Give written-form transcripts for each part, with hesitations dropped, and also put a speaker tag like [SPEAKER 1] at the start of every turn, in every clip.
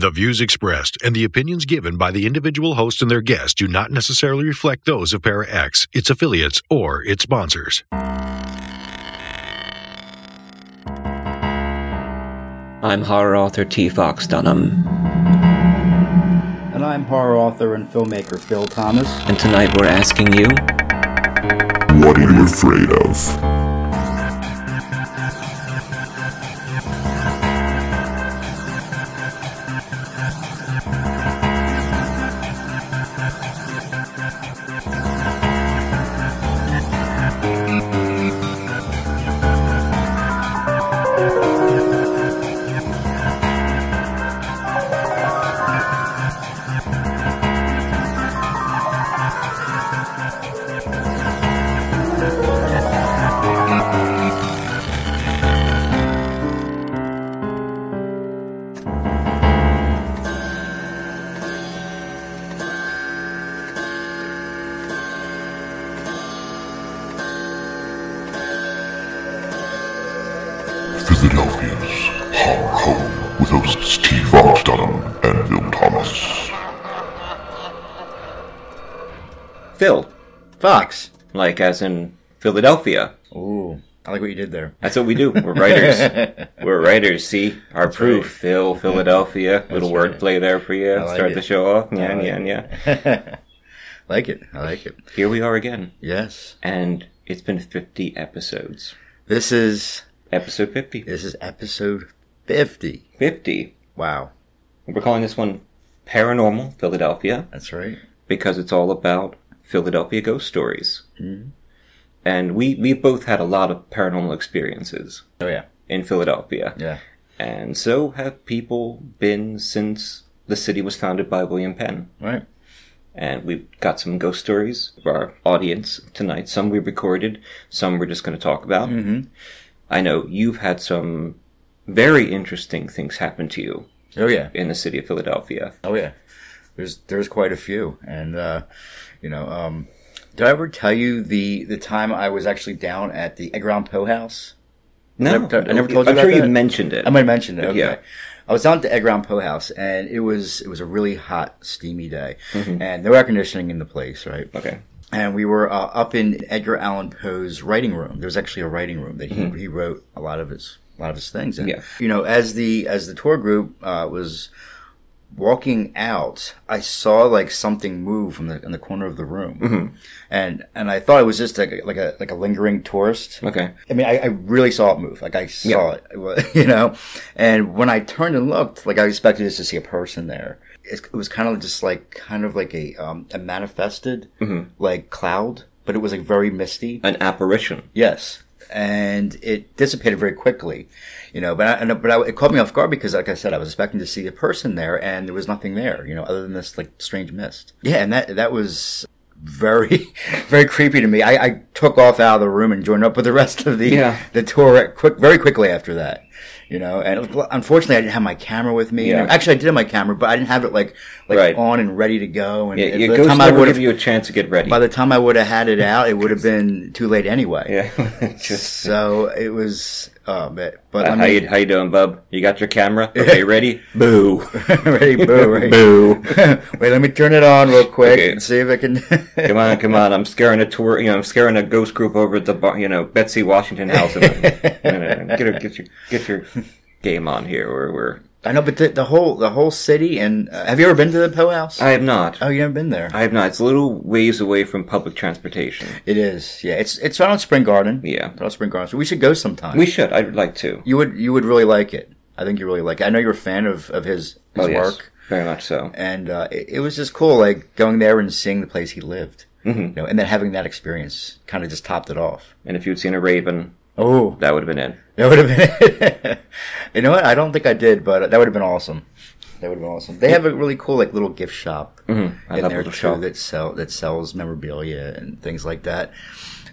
[SPEAKER 1] The views expressed and the opinions given by the individual host and their guests do not necessarily reflect those of Para-X, its affiliates, or its sponsors.
[SPEAKER 2] I'm horror author T. Fox Dunham.
[SPEAKER 3] And I'm horror author and filmmaker Phil Thomas.
[SPEAKER 2] And tonight we're asking you,
[SPEAKER 4] what are you afraid of? Philadelphia's horror home with hosts T. Fox Dunham and Phil Thomas.
[SPEAKER 2] Phil.
[SPEAKER 3] Fox.
[SPEAKER 2] Like as in Philadelphia.
[SPEAKER 3] Ooh, I like what you did there.
[SPEAKER 2] That's what we do. We're writers. We're writers, see? Our
[SPEAKER 3] That's
[SPEAKER 2] proof,
[SPEAKER 3] right.
[SPEAKER 2] Phil, Philadelphia. Little wordplay there for you.
[SPEAKER 3] I like
[SPEAKER 2] Start
[SPEAKER 3] it.
[SPEAKER 2] the show off.
[SPEAKER 3] I like
[SPEAKER 2] Yeah.
[SPEAKER 3] Like it. I like it.
[SPEAKER 2] Here we are again.
[SPEAKER 3] Yes.
[SPEAKER 2] And it's been 50 episodes.
[SPEAKER 3] This is
[SPEAKER 2] Episode 50.
[SPEAKER 3] episode 50.
[SPEAKER 2] 50.
[SPEAKER 3] Wow.
[SPEAKER 2] We're calling this one Paranormal Philadelphia
[SPEAKER 3] That's right.
[SPEAKER 2] because it's all about Philadelphia ghost stories.
[SPEAKER 3] Mm-hmm.
[SPEAKER 2] And we both had a lot of paranormal experiences
[SPEAKER 3] Oh, yeah.
[SPEAKER 2] in Philadelphia.
[SPEAKER 3] Yeah.
[SPEAKER 2] And so have people been since the city was founded by William Penn.
[SPEAKER 3] Right.
[SPEAKER 2] And we've got some ghost stories for our audience tonight. Some we recorded, some we're just going to talk about.
[SPEAKER 3] Mm-hmm.
[SPEAKER 2] I know you've had some very interesting things happen to you
[SPEAKER 3] Oh, yeah.
[SPEAKER 2] in the city of Philadelphia.
[SPEAKER 3] Oh, yeah. There's quite a few. And, did I ever tell you the time I was actually down at the Edgar Allan Poe house?
[SPEAKER 2] No,
[SPEAKER 3] I never told you
[SPEAKER 2] I'm
[SPEAKER 3] about
[SPEAKER 2] sure you
[SPEAKER 3] that?
[SPEAKER 2] mentioned it.
[SPEAKER 3] I might have mentioned it. Okay.
[SPEAKER 2] Yeah.
[SPEAKER 3] I was down at the Edgar Allan Poe house, and it was a really hot, steamy day,
[SPEAKER 2] Mm-hmm.
[SPEAKER 3] and no air conditioning in the place, right?
[SPEAKER 2] Okay.
[SPEAKER 3] And we were up in Edgar Allan Poe's writing room. There was actually a writing room that he wrote a lot of his things in.
[SPEAKER 2] Yeah.
[SPEAKER 3] As the tour group was walking out, I saw like something move in the corner of the room,
[SPEAKER 2] Mm-hmm.
[SPEAKER 3] and I thought it was just like a lingering tourist.
[SPEAKER 2] Okay.
[SPEAKER 3] I mean, I really saw it move. Like I saw it, And when I turned and looked, like I expected just to see a person there. It was kind of like a manifested like cloud, but it was like very misty.
[SPEAKER 2] An apparition.
[SPEAKER 3] Yes, and it dissipated very quickly, But it caught me off guard because, like I said, I was expecting to see a person there, and there was nothing there, other than this like strange mist. Yeah, and that was very, very creepy to me. I took off out of the room and joined up with the rest of the tour very quickly after that. And unfortunately I didn't have my camera with me.
[SPEAKER 2] Yeah.
[SPEAKER 3] Actually I did have my camera, but I didn't have it like
[SPEAKER 2] right.
[SPEAKER 3] on and ready to go. And
[SPEAKER 2] Yeah, your ghost never give you a chance to get ready.
[SPEAKER 3] By the time I would have had it out, it would have been too late anyway.
[SPEAKER 2] Yeah.
[SPEAKER 3] So it was, but
[SPEAKER 2] how you doing, bub? You got your camera? Okay, ready? Boo.
[SPEAKER 3] ready, boo, ready.
[SPEAKER 2] Boo.
[SPEAKER 3] Wait, let me turn it on real quick
[SPEAKER 2] Okay.
[SPEAKER 3] and see if I can.
[SPEAKER 2] Come on. I'm scaring a tour. I'm scaring a ghost group over at the Betsy Washington House. Get your game on here. We're.
[SPEAKER 3] I know, but the whole city and have you ever been to the Poe House?
[SPEAKER 2] I have not.
[SPEAKER 3] Oh, you haven't been there?
[SPEAKER 2] I have not. It's a little ways away from public transportation.
[SPEAKER 3] It is. Yeah, it's right on Spring Garden.
[SPEAKER 2] Yeah,
[SPEAKER 3] right on Spring Garden. So we should go sometime.
[SPEAKER 2] We should. I'd like to.
[SPEAKER 3] You would really like it. I think you really like it. I know you're a fan of his
[SPEAKER 2] yes,
[SPEAKER 3] work.
[SPEAKER 2] Very much so.
[SPEAKER 3] And it was just cool, like going there and seeing the place he lived.
[SPEAKER 2] Mm-hmm.
[SPEAKER 3] And then having that experience kind of just topped it off.
[SPEAKER 2] And if you'd seen a raven,
[SPEAKER 3] oh,
[SPEAKER 2] that would have been it.
[SPEAKER 3] That would have been it. You know what? I don't think I did, but that would have been awesome. They have a really cool like little gift shop in there too that sells memorabilia and things like that.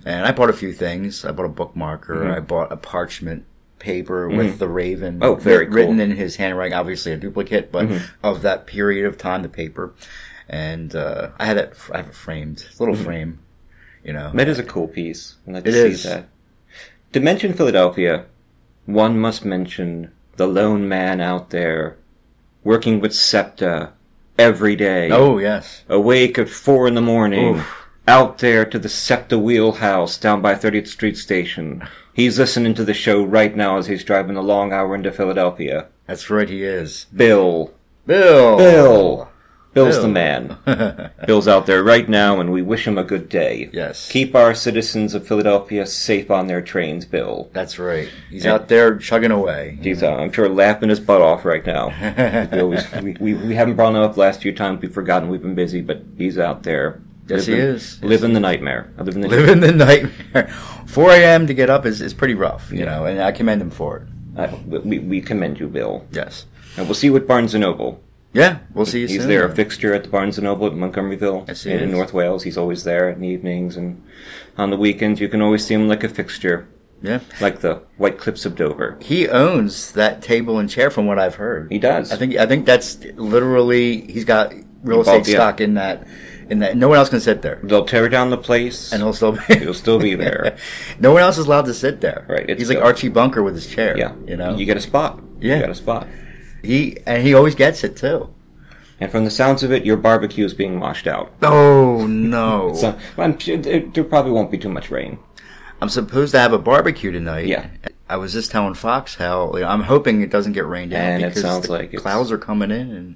[SPEAKER 3] And I bought a few things. I bought a bookmarker. I bought a parchment paper with the raven
[SPEAKER 2] very cool.
[SPEAKER 3] written in his handwriting, obviously a duplicate, but of that period of time, the paper. And I have it framed. It's a little frame,
[SPEAKER 2] That is a cool piece. I'd like to
[SPEAKER 3] It
[SPEAKER 2] see that. To mention Philadelphia, one must mention the lone man out there working with SEPTA every day.
[SPEAKER 3] Oh, yes.
[SPEAKER 2] Awake at 4 in the morning.
[SPEAKER 3] Oof.
[SPEAKER 2] Out there to the SEPTA wheelhouse down by 30th Street Station. He's listening to the show right now as he's driving the long hour into Philadelphia.
[SPEAKER 3] That's right, he is.
[SPEAKER 2] Bill.
[SPEAKER 3] Bill.
[SPEAKER 2] Bill's the man. Bill's out there right now, and we wish him a good day.
[SPEAKER 3] Yes.
[SPEAKER 2] Keep our citizens of Philadelphia safe on their trains, Bill.
[SPEAKER 3] That's right. He's out there chugging away.
[SPEAKER 2] He's, I'm sure, laughing his butt off right now. we haven't brought him up the last few times. We've forgotten. We've been busy, but he's out there.
[SPEAKER 3] Yes, he is.
[SPEAKER 2] Living the nightmare. Living
[SPEAKER 3] the nightmare. 4 a.m. to get up is pretty rough, you know, and I commend him for it.
[SPEAKER 2] We commend you, Bill.
[SPEAKER 3] Yes.
[SPEAKER 2] And we'll see you at Barnes & Noble.
[SPEAKER 3] Yeah, we'll see you soon.
[SPEAKER 2] He's there, a fixture at the Barnes & Noble at Montgomeryville.
[SPEAKER 3] Yes, he
[SPEAKER 2] in
[SPEAKER 3] is.
[SPEAKER 2] North Wales. He's always there in the evenings, and on the weekends you can always see him like a fixture.
[SPEAKER 3] Yeah.
[SPEAKER 2] Like the White Cliffs of Dover.
[SPEAKER 3] He owns that table and chair from what I've heard.
[SPEAKER 2] He does.
[SPEAKER 3] I think that's literally, he's got real estate stock in that. No one else can sit there.
[SPEAKER 2] They'll tear down the place.
[SPEAKER 3] And he'll still
[SPEAKER 2] be there.
[SPEAKER 3] No one else is allowed to sit there.
[SPEAKER 2] Right.
[SPEAKER 3] He's like Archie Bunker with his chair.
[SPEAKER 2] Yeah.
[SPEAKER 3] You know?
[SPEAKER 2] You get a spot.
[SPEAKER 3] Yeah.
[SPEAKER 2] You got a spot.
[SPEAKER 3] He always gets it too.
[SPEAKER 2] And from the sounds of it, your barbecue is being washed out.
[SPEAKER 3] Oh, no.
[SPEAKER 2] So, there probably won't be too much rain.
[SPEAKER 3] I'm supposed to have a barbecue tonight.
[SPEAKER 2] Yeah.
[SPEAKER 3] I was just telling Fox how I'm hoping it doesn't get rained out.
[SPEAKER 2] And
[SPEAKER 3] because
[SPEAKER 2] it sounds like
[SPEAKER 3] clouds are coming in, and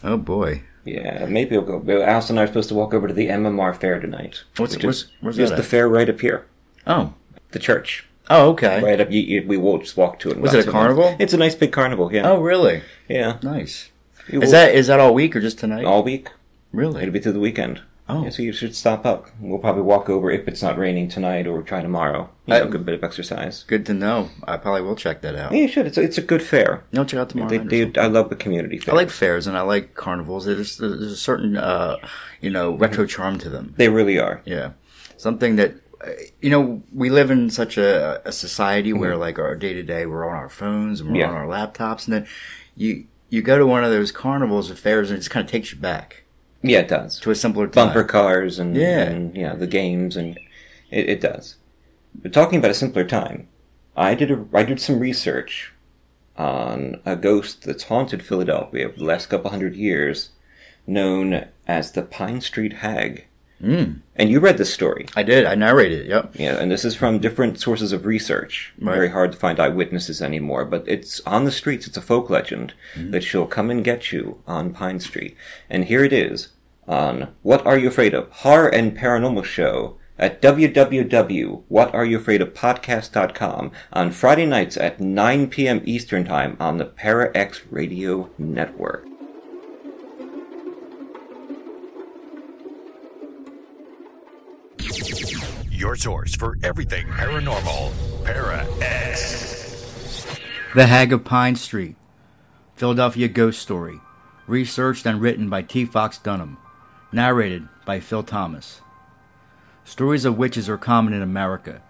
[SPEAKER 3] oh boy.
[SPEAKER 2] Yeah, maybe we'll go. Alice and I are supposed to walk over to the MMR Fair tonight.
[SPEAKER 3] Where's that
[SPEAKER 2] Just the fair right up here.
[SPEAKER 3] Oh.
[SPEAKER 2] The church.
[SPEAKER 3] Oh, okay.
[SPEAKER 2] Right up, we will just walk to it.
[SPEAKER 3] Was it a carnival?
[SPEAKER 2] It's a nice big carnival, yeah.
[SPEAKER 3] Oh, really?
[SPEAKER 2] Yeah.
[SPEAKER 3] Nice. Is that all week or just tonight?
[SPEAKER 2] All week.
[SPEAKER 3] Really?
[SPEAKER 2] It'll be through the weekend.
[SPEAKER 3] Oh.
[SPEAKER 2] Yeah, so you should stop up. We'll probably walk over if it's not raining tonight, or try tomorrow. A good bit of exercise.
[SPEAKER 3] Good to know. I probably will check that out.
[SPEAKER 2] Yeah, you should. It's a good fair.
[SPEAKER 3] No, check out tomorrow.
[SPEAKER 2] I love the community fair.
[SPEAKER 3] I like fairs and I like carnivals. There's a certain, retro charm to them.
[SPEAKER 2] They really are.
[SPEAKER 3] Yeah. Something that, we live in such a society where, like, our day-to-day, we're on our phones and we're on our laptops, and then you go to one of those carnivals or fairs and it just kind of takes you back.
[SPEAKER 2] Yeah, it does.
[SPEAKER 3] To a simpler time.
[SPEAKER 2] Bumper cars and the games, and it does. But talking about a simpler time, I did some research on a ghost that's haunted Philadelphia for the last couple 100 years, known as the Pine Street Hag.
[SPEAKER 3] Mm.
[SPEAKER 2] And you read this story.
[SPEAKER 3] I did. I narrated it, yep.
[SPEAKER 2] Yeah, and this is from different sources of research.
[SPEAKER 3] Right.
[SPEAKER 2] Very hard to find eyewitnesses anymore, but it's on the streets. It's a folk legend that she'll come and get you on Pine Street. And here it is on What Are You Afraid Of? Horror and Paranormal Show at www.whatareyouafraidofpodcast.com on Friday nights at 9 p.m. Eastern Time on the Para-X Radio Network.
[SPEAKER 1] Your source for everything paranormal, Para-X.
[SPEAKER 3] The Hag of Pine Street, Philadelphia Ghost Story, researched and written by T. Fox Dunham, narrated by Phil Thomas. Stories of witches are common in America,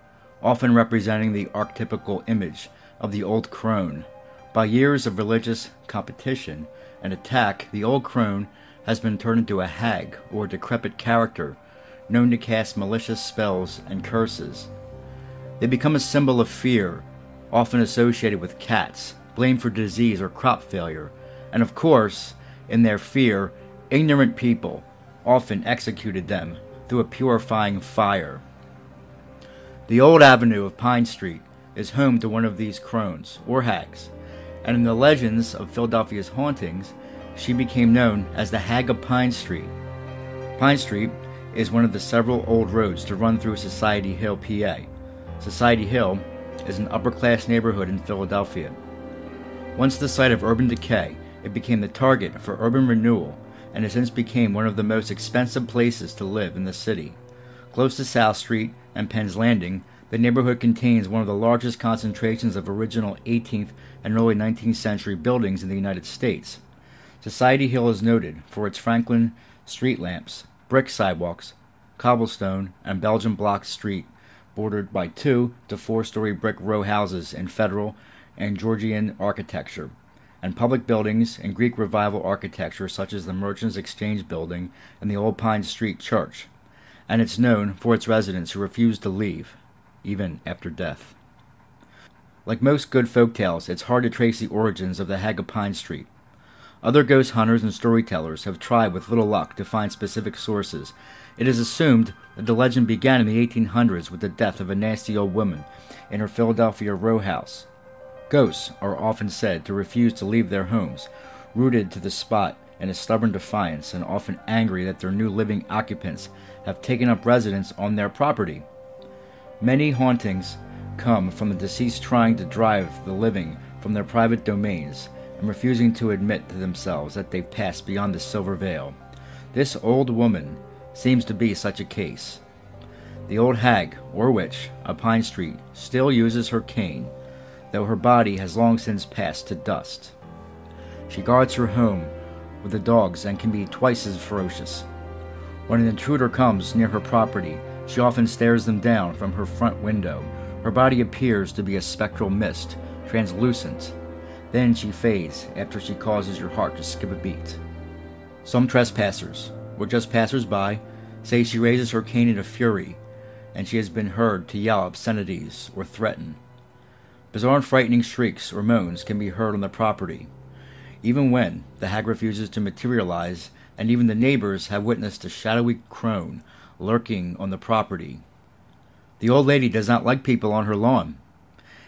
[SPEAKER 3] often representing the archetypical image of the old crone. By years of religious competition and attack, the old crone has been turned into a hag or decrepit character known to cast malicious spells and curses. They become a symbol of fear, often associated with cats, blamed for disease or crop failure, and of course, in their fear, ignorant people often executed them through a purifying fire. The old avenue of Pine Street is home to one of these crones, or hags, and in the legends of Philadelphia's hauntings, she became known as the Hag of Pine Street. Pine Street is one of the several old roads to run through Society Hill, PA. Society Hill is an upper-class neighborhood in Philadelphia. Once the site of urban decay, it became the target for urban renewal and has since become one of the most expensive places to live in the city. Close to South Street and Penn's Landing, the neighborhood contains one of the largest concentrations of original 18th and early 19th century buildings in the United States. Society Hill is noted for its Franklin street lamps, brick sidewalks, cobblestone, and Belgian block street, bordered by 2 to 4-story brick row houses in Federal and Georgian architecture, and public buildings in Greek Revival architecture such as the Merchants Exchange Building and the Old Pine Street Church, and it's known for its residents who refuse to leave, even after death. Like most good folktales, it's hard to trace the origins of the Hag of Pine Street. Other ghost hunters and storytellers have tried with little luck to find specific sources. It is assumed that the legend began in the 1800s with the death of a nasty old woman in her Philadelphia row house. Ghosts are often said to refuse to leave their homes, rooted to the spot in a stubborn defiance and often angry that their new living occupants have taken up residence on their property. Many hauntings come from the deceased trying to drive the living from their private domains and refusing to admit to themselves that they've passed beyond the silver veil. This old woman seems to be such a case. The old hag, or witch, of Pine Street still uses her cane, though her body has long since passed to dust. She guards her home with the dogs and can be twice as ferocious. When an intruder comes near her property, she often stares them down from her front window. Her body appears to be a spectral mist, translucent. Then she fades after she causes your heart to skip a beat. Some trespassers, or just passers-by, say she raises her cane in a fury, and she has been heard to yell obscenities or threaten. Bizarre and frightening shrieks or moans can be heard on the property, even when the hag refuses to materialize, and even the neighbors have witnessed a shadowy crone lurking on the property. The old lady does not like people on her lawn.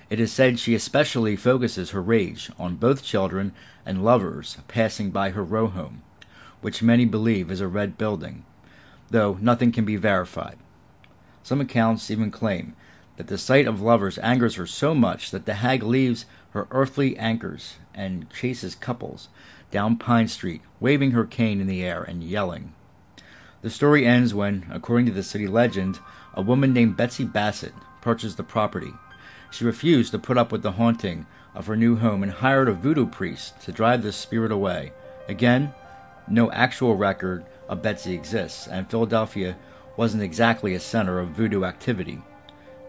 [SPEAKER 3] It is said she especially focuses her rage on both children and lovers passing by her row home, which many believe is a red building, though nothing can be verified. Some accounts even claim that the sight of lovers angers her so much that the hag leaves her earthly anchors and chases couples down Pine Street, waving her cane in the air and yelling. The story ends when, according to the city legend, a woman named Betsy Bassett purchased the property. She refused to put up with the haunting of her new home and hired a voodoo priest to drive the spirit away. Again, no actual record of Betsy exists, and Philadelphia wasn't exactly a center of voodoo activity.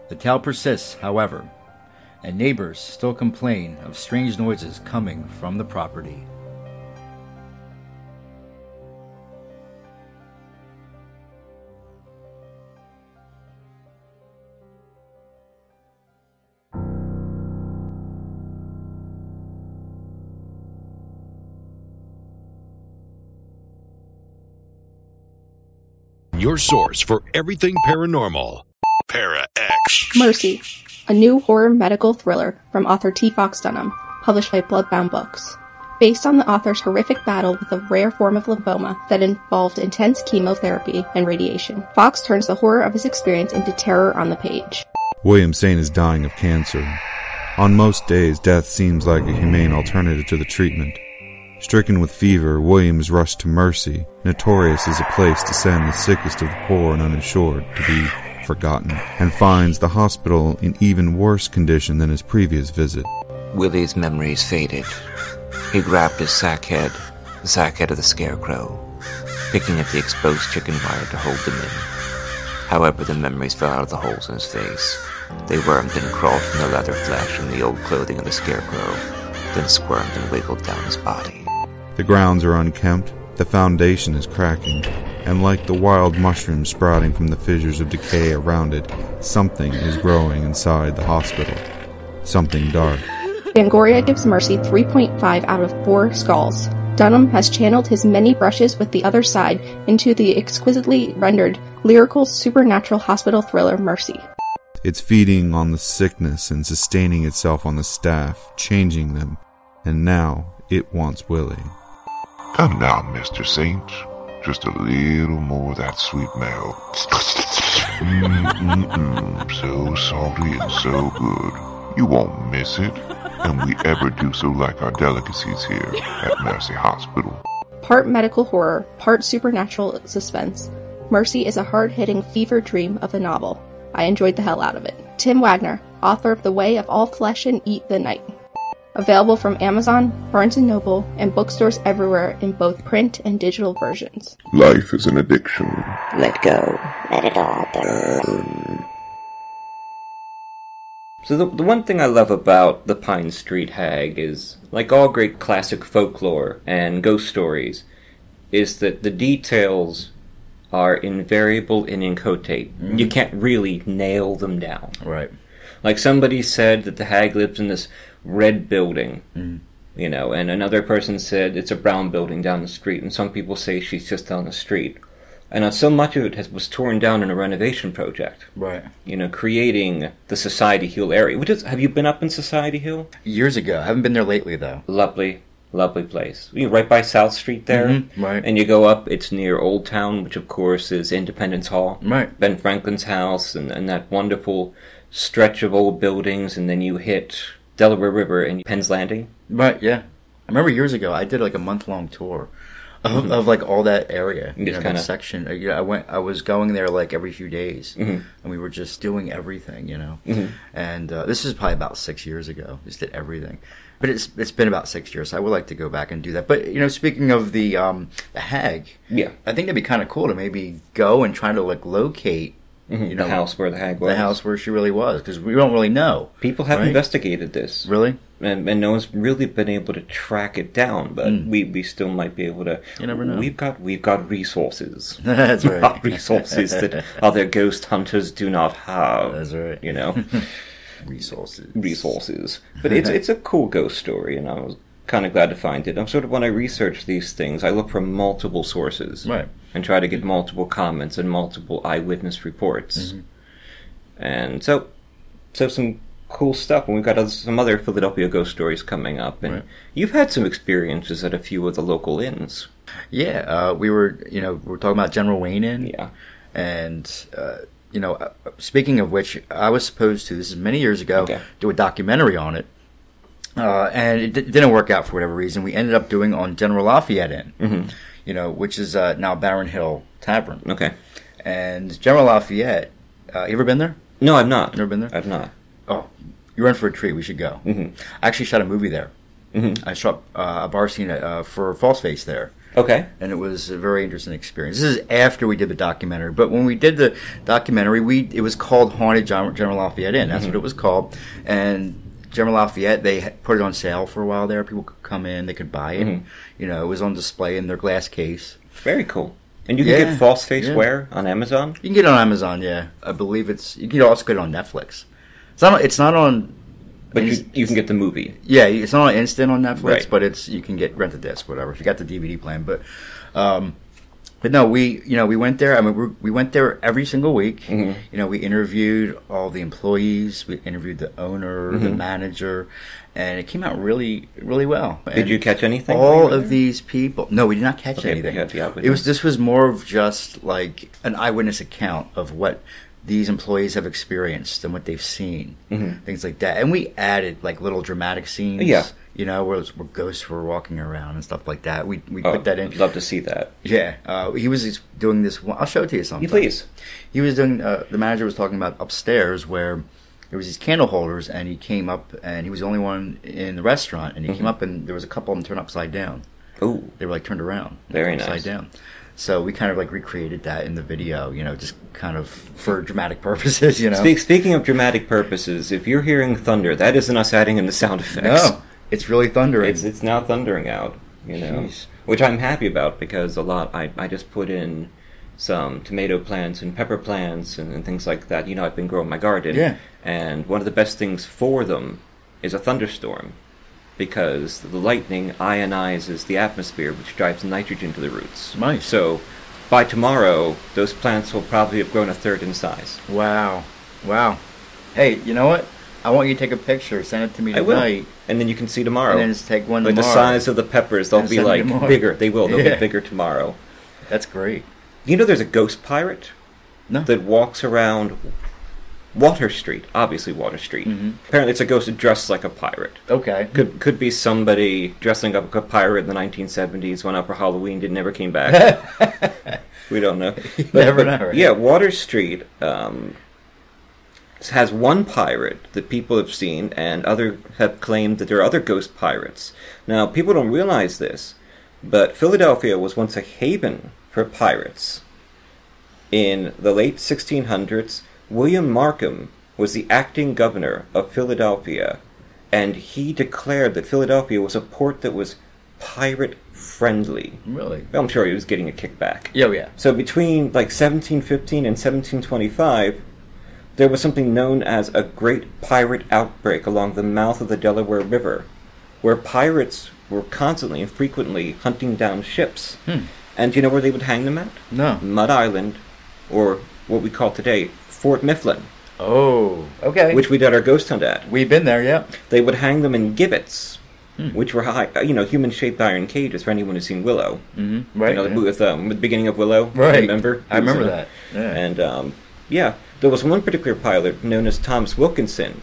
[SPEAKER 3] The tale persists, however, and neighbors still complain of strange noises coming from the property.
[SPEAKER 1] Your source for everything paranormal. Para X.
[SPEAKER 5] Mercy, a new horror medical thriller from author T. Fox Dunham, published by Bloodbound Books. Based on the author's horrific battle with a rare form of lymphoma that involved intense chemotherapy and radiation, Fox turns the horror of his experience into terror on the page.
[SPEAKER 6] William Saint is dying of cancer. On most days, death seems like a humane alternative to the treatment. Stricken with fever, William is rushed to Mercy, notorious as a place to send the sickest of the poor and uninsured to be forgotten, and finds the hospital in even worse condition than his previous visit.
[SPEAKER 7] Willie's memories faded. He grabbed his sack head, the sack head of the scarecrow, picking at the exposed chicken wire to hold them in. However, the memories fell out of the holes in his face. They wormed and crawled from the leather flesh and the old clothing of the scarecrow, then squirmed and wiggled down his body.
[SPEAKER 6] The grounds are unkempt, the foundation is cracking, and like the wild mushrooms sprouting from the fissures of decay around it, something is growing inside the hospital. Something dark.
[SPEAKER 5] Fangoria gives Mercy 3.5 out of 4 skulls. Dunham has channeled his many brushes with the other side into the exquisitely rendered, lyrical, supernatural hospital thriller Mercy.
[SPEAKER 6] It's feeding on the sickness and sustaining itself on the staff, changing them, and now it wants Willie.
[SPEAKER 4] Come now, Mr. Saint. Just a little more of that sweet milk. So salty and so good. You won't miss it. And we ever do so like our delicacies here at Mercy Hospital.
[SPEAKER 5] Part medical horror, part supernatural suspense, Mercy is a hard-hitting fever dream of the novel. I enjoyed the hell out of it. Tim Wagner, author of The Way of All Flesh and Eat the Night. Available from Amazon, Barnes & Noble, and bookstores everywhere in both print and digital versions.
[SPEAKER 4] Life is an addiction.
[SPEAKER 8] Let go. Let it all burn.
[SPEAKER 2] So the one thing I love about the Pine Street Hag is, like all great classic folklore and ghost stories, is that the details are invariable and inchoate. Mm-hmm. You can't really nail them down.
[SPEAKER 3] Right.
[SPEAKER 2] Like somebody said that the hag lives in this red building.
[SPEAKER 3] Mm-hmm.
[SPEAKER 2] You know, and another person said it's a brown building down the street, and some people say she's just down the street. And so much of it was torn down in a renovation project.
[SPEAKER 3] Right.
[SPEAKER 2] You know, creating the Society Hill area. Have you been up in Society Hill?
[SPEAKER 3] Years ago. I haven't been there lately, though.
[SPEAKER 2] Lovely, lovely place. You know, right by South Street there.
[SPEAKER 3] Mm-hmm, right.
[SPEAKER 2] And you go up, it's near Old Town, which of course is Independence Hall.
[SPEAKER 3] Right.
[SPEAKER 2] Ben Franklin's house, and that wonderful stretch of old buildings, and then you hit Delaware River and Penn's Landing.
[SPEAKER 3] Right, yeah. I remember years ago, I did like a month-long tour of like all that area, that section. I was going there like every few days, and we were just doing everything, And this is probably about 6 years ago. Just did everything, but it's been about 6 years. So I would like to go back and do that. But speaking of the hag,
[SPEAKER 2] yeah,
[SPEAKER 3] I think that'd be kind of cool to maybe go and try to like locate.
[SPEAKER 2] The house where the hag was.
[SPEAKER 3] The house where she really was, because we don't really know.
[SPEAKER 2] People have investigated this.
[SPEAKER 3] Really?
[SPEAKER 2] And no one's really been able to track it down, but we still might be able to.
[SPEAKER 3] You never know.
[SPEAKER 2] We've got resources.
[SPEAKER 3] That's right.
[SPEAKER 2] Resources that other ghost hunters do not have.
[SPEAKER 3] That's right.
[SPEAKER 2] Resources. But it's a cool ghost story, and I was kind of glad to find it. I'm sort of, when I research these things, I look for multiple sources.
[SPEAKER 3] Right.
[SPEAKER 2] And try to get multiple comments and multiple eyewitness reports. And so some cool stuff. And we've got some other Philadelphia ghost stories coming up. And you've had some experiences at a few of the local inns.
[SPEAKER 3] Yeah, we were talking about General Wayne Inn.
[SPEAKER 2] Yeah.
[SPEAKER 3] And, speaking of which, I was supposed to, this is many years ago, do a documentary on it. And it didn't work out for whatever reason. We ended up doing on General Lafayette Inn, which is now Barron Hill Tavern.
[SPEAKER 2] Okay.
[SPEAKER 3] And General Lafayette, you ever been there?
[SPEAKER 2] No, I've not.
[SPEAKER 3] Never been there?
[SPEAKER 2] I've not.
[SPEAKER 3] Oh, you're in for a treat. We should go. I actually shot a movie there. I shot a bar scene for False Face there.
[SPEAKER 2] Okay.
[SPEAKER 3] And it was a very interesting experience. This is after we did the documentary. But when we did the documentary, it was called Haunted General Lafayette Inn. That's what it was called. And General Lafayette, they put it on sale for a while there. People could come in, they could buy it. It was on display in their glass case.
[SPEAKER 2] Very cool. And you can get False Face where? On Amazon?
[SPEAKER 3] You can get it on Amazon, yeah. I believe you can also get it on Netflix. It's not on...
[SPEAKER 2] But you can get the movie.
[SPEAKER 3] Yeah, it's not on instant on Netflix, but you can rent a disc, whatever, if you got the DVD plan. But no, we went there. I mean, we went there every single week. We interviewed all the employees. We interviewed the owner, the manager, and it came out really, really well.
[SPEAKER 2] Did you catch anything?
[SPEAKER 3] All of these people. No, we did not catch anything. This was more of just like an eyewitness account of what these employees have experienced and what they've seen, things like that. And we added like little dramatic scenes, where ghosts were walking around and stuff like that. We put that in.
[SPEAKER 2] I'd love to see that.
[SPEAKER 3] Yeah, he was doing this. I'll show it to you sometime.
[SPEAKER 2] Please.
[SPEAKER 3] He was doing. The manager was talking about upstairs where there was these candle holders, and he came up, and he was the only one in the restaurant, and he came up, and there was a couple of them turned upside down.
[SPEAKER 2] Oh,
[SPEAKER 3] they were like turned around,
[SPEAKER 2] very
[SPEAKER 3] upside
[SPEAKER 2] nice,
[SPEAKER 3] down. So we kind of like recreated that in the video, just kind of for dramatic purposes,
[SPEAKER 2] Speaking of dramatic purposes, if you're hearing thunder, that isn't us adding in the sound effects.
[SPEAKER 3] No, it's really thundering.
[SPEAKER 2] It's now thundering out,
[SPEAKER 3] Jeez.
[SPEAKER 2] Which I'm happy about, because I just put in some tomato plants and pepper plants and things like that. I've been growing my garden.
[SPEAKER 3] Yeah.
[SPEAKER 2] And one of the best things for them is a thunderstorm, because the lightning ionizes the atmosphere, which drives nitrogen to the roots.
[SPEAKER 3] Nice.
[SPEAKER 2] So by tomorrow, those plants will probably have grown a third in size.
[SPEAKER 3] Wow. Hey, you know what? I want you to take a picture, send it to me tonight.
[SPEAKER 2] I will. And then you can see tomorrow.
[SPEAKER 3] And then just take one
[SPEAKER 2] like
[SPEAKER 3] tomorrow.
[SPEAKER 2] The size of the peppers, they'll be like bigger. They will. They'll be bigger tomorrow.
[SPEAKER 3] That's great.
[SPEAKER 2] There's a ghost pirate?
[SPEAKER 3] No.
[SPEAKER 2] That walks around Water Street. Obviously Water Street. Apparently it's a ghost dressed like a pirate.
[SPEAKER 3] Okay.
[SPEAKER 2] Could be somebody dressing up like a pirate in the 1970s, went out for Halloween, never came back. We don't know.
[SPEAKER 3] Never know. Right?
[SPEAKER 2] Yeah, Water Street has one pirate that people have seen, and others have claimed that there are other ghost pirates. Now, people don't realize this, but Philadelphia was once a haven for pirates. In the late 1600s, William Markham was the acting governor of Philadelphia, and he declared that Philadelphia was a port that was pirate-friendly.
[SPEAKER 3] Really?
[SPEAKER 2] I'm sure he was getting a kickback.
[SPEAKER 3] Yeah.
[SPEAKER 2] So between 1715 and 1725, there was something known as a great pirate outbreak along the mouth of the Delaware River. where pirates were constantly and frequently hunting down ships. And do you know where they would hang them at?
[SPEAKER 3] No.
[SPEAKER 2] Mud Island, or what we call today Fort Mifflin.
[SPEAKER 3] Oh, okay.
[SPEAKER 2] Which we did our ghost hunt at.
[SPEAKER 3] We've been there, yeah.
[SPEAKER 2] They would hang them in gibbets, which were human-shaped iron cages for anyone who's seen Willow.
[SPEAKER 3] Mm-hmm. Right.
[SPEAKER 2] With the beginning of Willow.
[SPEAKER 3] Right.
[SPEAKER 2] Remember?
[SPEAKER 3] I remember that. Yeah.
[SPEAKER 2] And there was one particular pilot known as Thomas Wilkinson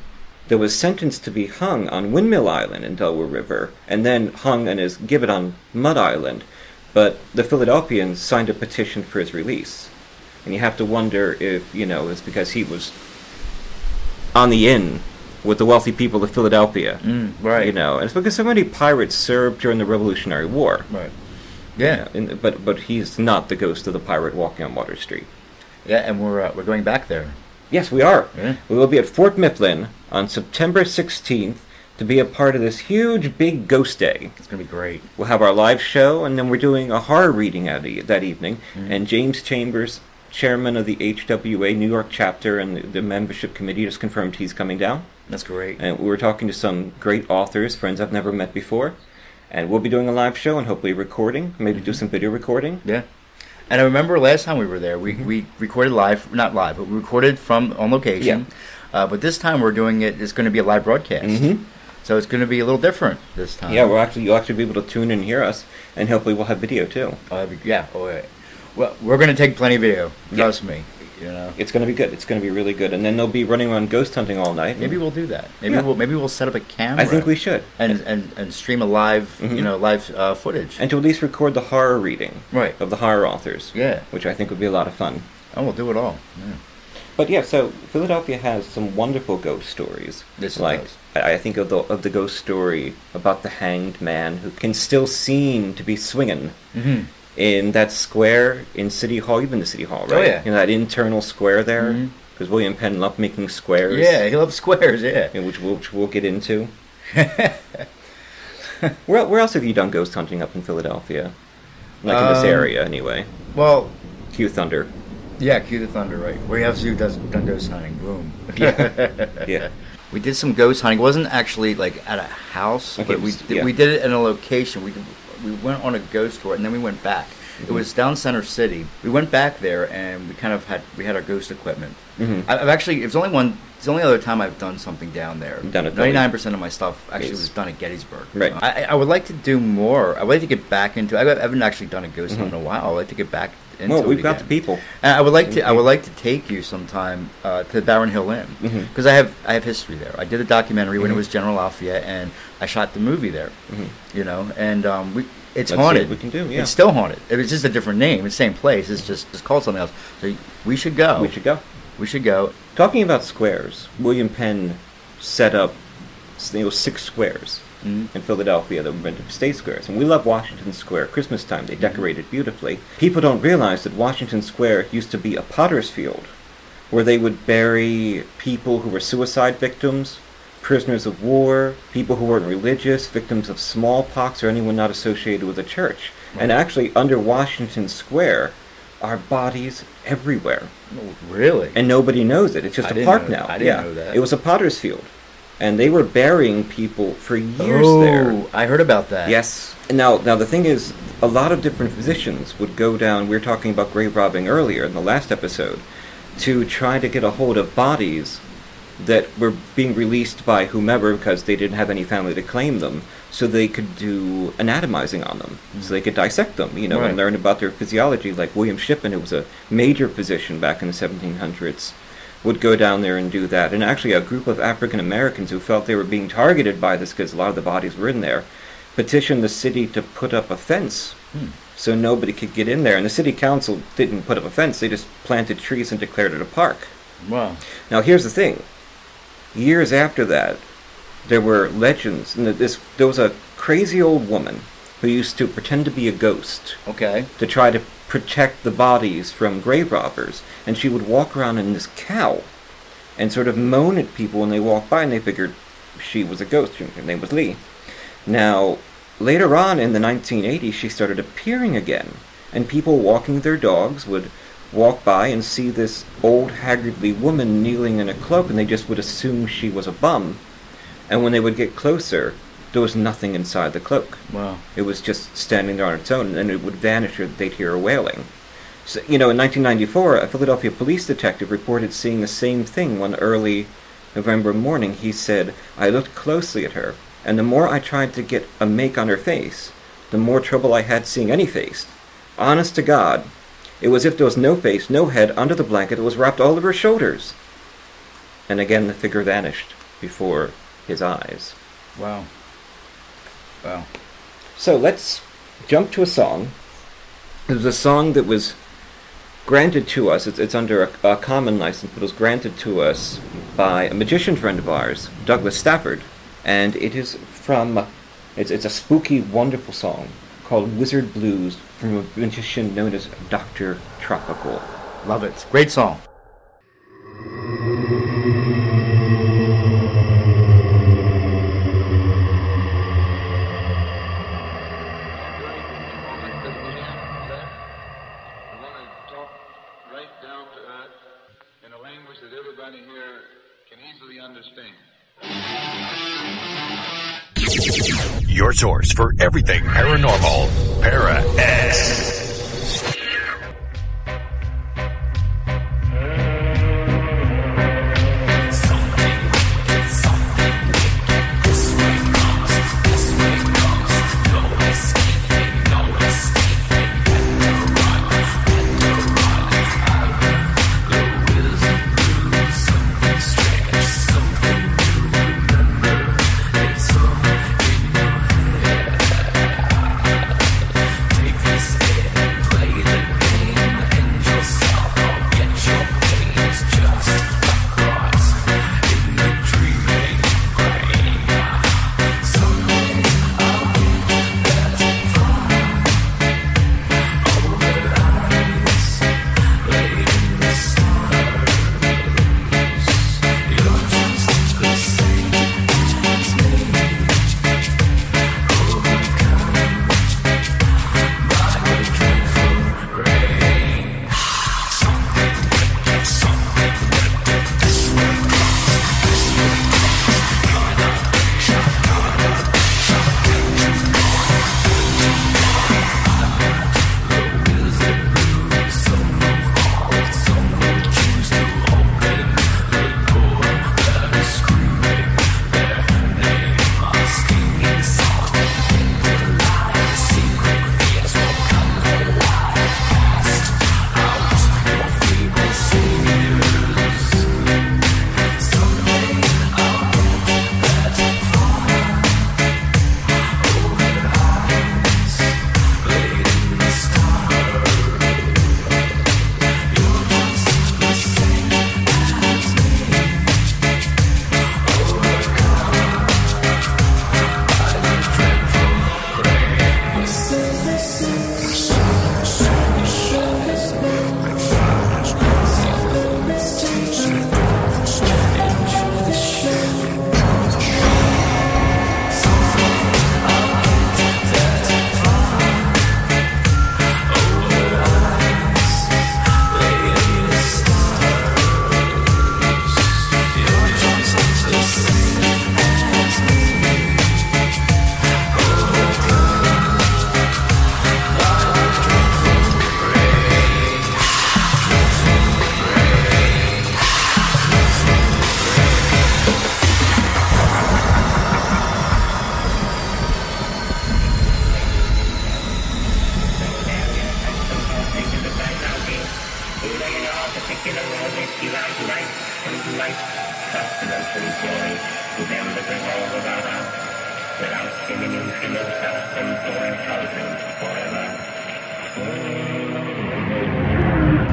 [SPEAKER 2] that was sentenced to be hung on Windmill Island in Delaware River, and then hung on his gibbet on Mud Island. But the Philadelphians signed a petition for his release. And you have to wonder if, it's because he was on the inn with the wealthy people of Philadelphia.
[SPEAKER 3] Right.
[SPEAKER 2] And it's because so many pirates served during the Revolutionary War.
[SPEAKER 3] Right. Yeah.
[SPEAKER 2] But he's not the ghost of the pirate walking on Water Street.
[SPEAKER 3] Yeah, and we're going back there.
[SPEAKER 2] Yes, we are.
[SPEAKER 3] Yeah.
[SPEAKER 2] We will be at Fort Mifflin on September 16th to be a part of this huge, big ghost day.
[SPEAKER 3] It's going to be great.
[SPEAKER 2] We'll have our live show, and then we're doing a horror reading that evening. And James Chambers, chairman of the HWA New York chapter and the membership committee, just confirmed he's coming down.
[SPEAKER 3] That's great.
[SPEAKER 2] And we were talking to some great authors, friends I've never met before. And we'll be doing a live show and hopefully recording, maybe do some video recording.
[SPEAKER 3] Yeah. And I remember last time we were there, we recorded live, not live, but we recorded from on location. Yeah. But this time we're doing it's going to be a live broadcast. So it's going to be a little different this time.
[SPEAKER 2] Yeah, you'll actually be able to tune in and hear us, and hopefully we'll have video too.
[SPEAKER 3] Yeah. Well, we're going to take plenty of video. Trust me.
[SPEAKER 2] It's going to be good. It's going to be really good. And then they'll be running around ghost hunting all night.
[SPEAKER 3] Maybe we'll do that. Maybe we'll set up a camera.
[SPEAKER 2] I think we should.
[SPEAKER 3] And stream a live live footage.
[SPEAKER 2] And to at least record the horror reading of the horror authors.
[SPEAKER 3] Yeah.
[SPEAKER 2] Which I think would be a lot of fun.
[SPEAKER 3] Oh, we'll do it all. Yeah.
[SPEAKER 2] But yeah, so Philadelphia has some wonderful ghost stories. I think of the ghost story about the hanged man who can still seem to be swinging in that square in City Hall. You've been to City Hall, right?
[SPEAKER 3] Oh, yeah.
[SPEAKER 2] That internal square there. Because William Penn loved making squares.
[SPEAKER 3] Yeah, he loves squares, yeah.
[SPEAKER 2] Which we'll get into. Where else have you done ghost hunting up in Philadelphia? In this area, anyway.
[SPEAKER 3] Well...
[SPEAKER 2] Q Thunder.
[SPEAKER 3] Yeah, Q the Thunder, right. Where you have to done ghost hunting. Boom.
[SPEAKER 2] Yeah.
[SPEAKER 3] We did some ghost hunting. It wasn't actually at a house, but we did it in a location. We went on a ghost tour and then we went back. It was down Center City. We went back there and we had our ghost equipment. I've actually it's the only other time I've done something down there. 99% of my stuff actually was done at Gettysburg.
[SPEAKER 2] Right.
[SPEAKER 3] I would like to do more. I would like to get back into. I haven't actually done a ghost hunt in a while. I'd like to get back into it.
[SPEAKER 2] Well, we've got the people.
[SPEAKER 3] And I would like to take you sometime to Barron Hill Inn because I have history there. I did a documentary when it was General Lafayette, and I shot the movie there. And it's haunted.
[SPEAKER 2] See what we can do. Yeah.
[SPEAKER 3] It's still haunted. It was just a different name. It's the same place. It's called something else. So we should go. We should go.
[SPEAKER 2] Talking about squares, William Penn set up 6 squares in Philadelphia that were meant to be state squares. And we love Washington Square. Christmas time, they decorate it beautifully. People don't realize that Washington Square used to be a potter's field where they would bury people who were suicide victims, prisoners of war, people who weren't religious, victims of smallpox, or anyone not associated with the church. Right. And actually, under Washington Square are bodies everywhere.
[SPEAKER 3] Oh, really?
[SPEAKER 2] And nobody knows it. It's just a park now.
[SPEAKER 3] I didn't know that.
[SPEAKER 2] It was a potter's field. And they were burying people for years there.
[SPEAKER 3] Oh, I heard about that.
[SPEAKER 2] Yes. Now the thing is, a lot of different physicians would go down, we were talking about grave robbing earlier in the last episode, to try to get a hold of bodies that were being released by whomever because they didn't have any family to claim them, so they could do anatomizing on them, so they could dissect them, and learn about their physiology. Like William Shippen, who was a major physician back in the 1700s, would go down there and do that. And actually a group of African Americans who felt they were being targeted by this because a lot of the bodies were in there, petitioned the city to put up a fence so nobody could get in there. And the city council didn't put up a fence, they just planted trees and declared it a park.
[SPEAKER 3] Wow.
[SPEAKER 2] Now here's the thing. Years after that, there were legends. And there was a crazy old woman who used to pretend to be a ghost.
[SPEAKER 3] Okay.
[SPEAKER 2] To try to protect the bodies from grave robbers. And she would walk around in this cowl and sort of moan at people when they walked by, and they figured she was a ghost. Her name was Lee. Now, later on in the 1980s, she started appearing again. And people walking their dogs would walk by and see this old haggardly woman kneeling in a cloak, and they just would assume she was a bum. And when they would get closer, there was nothing inside the cloak.
[SPEAKER 3] Wow.
[SPEAKER 2] It was just standing there on its own, and then it would vanish or they'd hear a wailing. So, in 1994, a Philadelphia police detective reported seeing the same thing one early November morning. He said, "I looked closely at her, and the more I tried to get a make on her face, the more trouble I had seeing any face. Honest to God, it was as if there was no face, no head under the blanket that was wrapped all over her shoulders." And again the figure vanished before his eyes.
[SPEAKER 3] Wow. Wow.
[SPEAKER 2] So let's jump to a song. It was a song that was granted to us, it's under a common license, but it was granted to us by a magician friend of ours, Douglas Stafford, and it is from, it's a spooky, wonderful song called Wizard Blues from a magician known as Dr. Tropical.
[SPEAKER 3] Love it. Great song.
[SPEAKER 1] Your source for everything paranormal, Para X.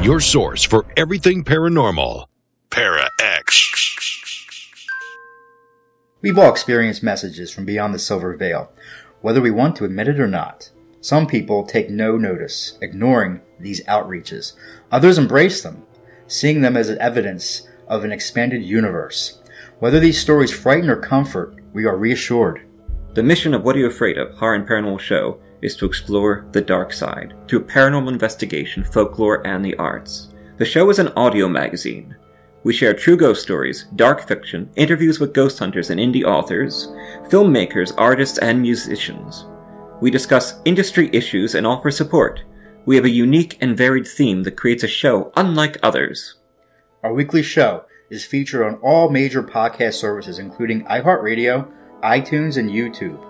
[SPEAKER 1] Your source for everything paranormal, Para X.
[SPEAKER 3] We've all experienced messages from beyond the silver veil, whether we want to admit it or not. Some people take no notice, ignoring these outreaches. Others embrace them, seeing them as evidence of an expanded universe. Whether these stories frighten or comfort, we are reassured.
[SPEAKER 2] The mission of What Are You Afraid Of? Horror and Paranormal Show is to explore the dark side through paranormal investigation, folklore, and the arts. The show is an audio magazine. We share true ghost stories, dark fiction, interviews with ghost hunters and indie authors, filmmakers, artists, and musicians. We discuss industry issues and offer support. We have a unique and varied theme that creates a show unlike others.
[SPEAKER 3] Our weekly show is featured on all major podcast services, including iHeartRadio, iTunes, and YouTube.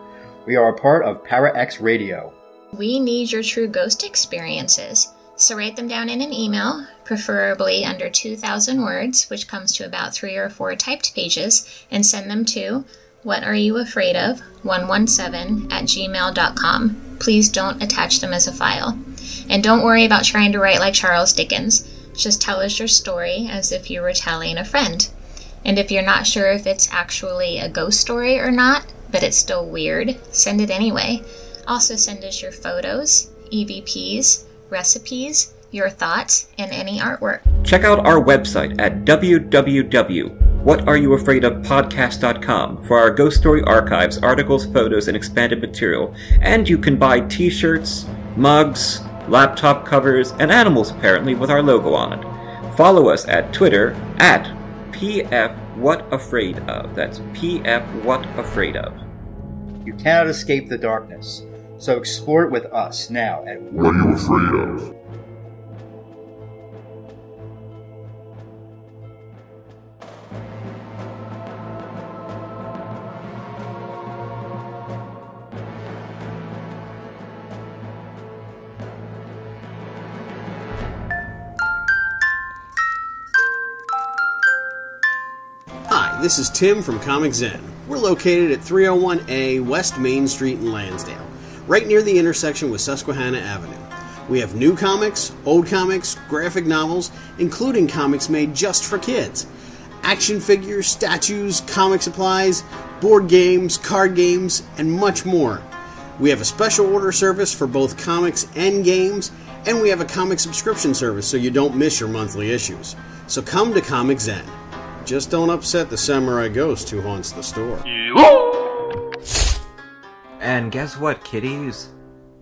[SPEAKER 3] We are a part of ParaX Radio.
[SPEAKER 9] We need your true ghost experiences, so write them down in an email, preferably under 2,000 words, which comes to about 3 or 4 typed pages, and send them to whatareyouafraidof117@gmail.com. Please don't attach them as a file. And don't worry about trying to write like Charles Dickens. Just tell us your story as if you were telling a friend. And if you're not sure if it's actually a ghost story or not, but it's still weird, send it anyway. Also send us your photos, EVPs, recipes, your thoughts, and any artwork.
[SPEAKER 2] Check out our website at www.whatareyouafraidofpodcast.com for our ghost story archives, articles, photos, and expanded material. And you can buy t-shirts, mugs, laptop covers, and animals apparently with our logo on it. Follow us at Twitter at PFWhatAfraidOf. That's PFWhatAfraidOf.
[SPEAKER 3] You cannot escape the darkness, so explore it with us now at
[SPEAKER 4] What are you afraid of?
[SPEAKER 10] Hi, this is Tim from Comic Zen. We're located at 301A West Main Street in Lansdale, right near the intersection with Susquehanna Avenue. We have new comics, old comics, graphic novels, including comics made just for kids, action figures, statues, comic supplies, board games, card games, and much more. We have a special order service for both comics and games, and we have a comic subscription service so you don't miss your monthly issues. So come to Comic Zen. Just don't upset the samurai ghost who haunts the store.
[SPEAKER 7] And guess what, kiddies?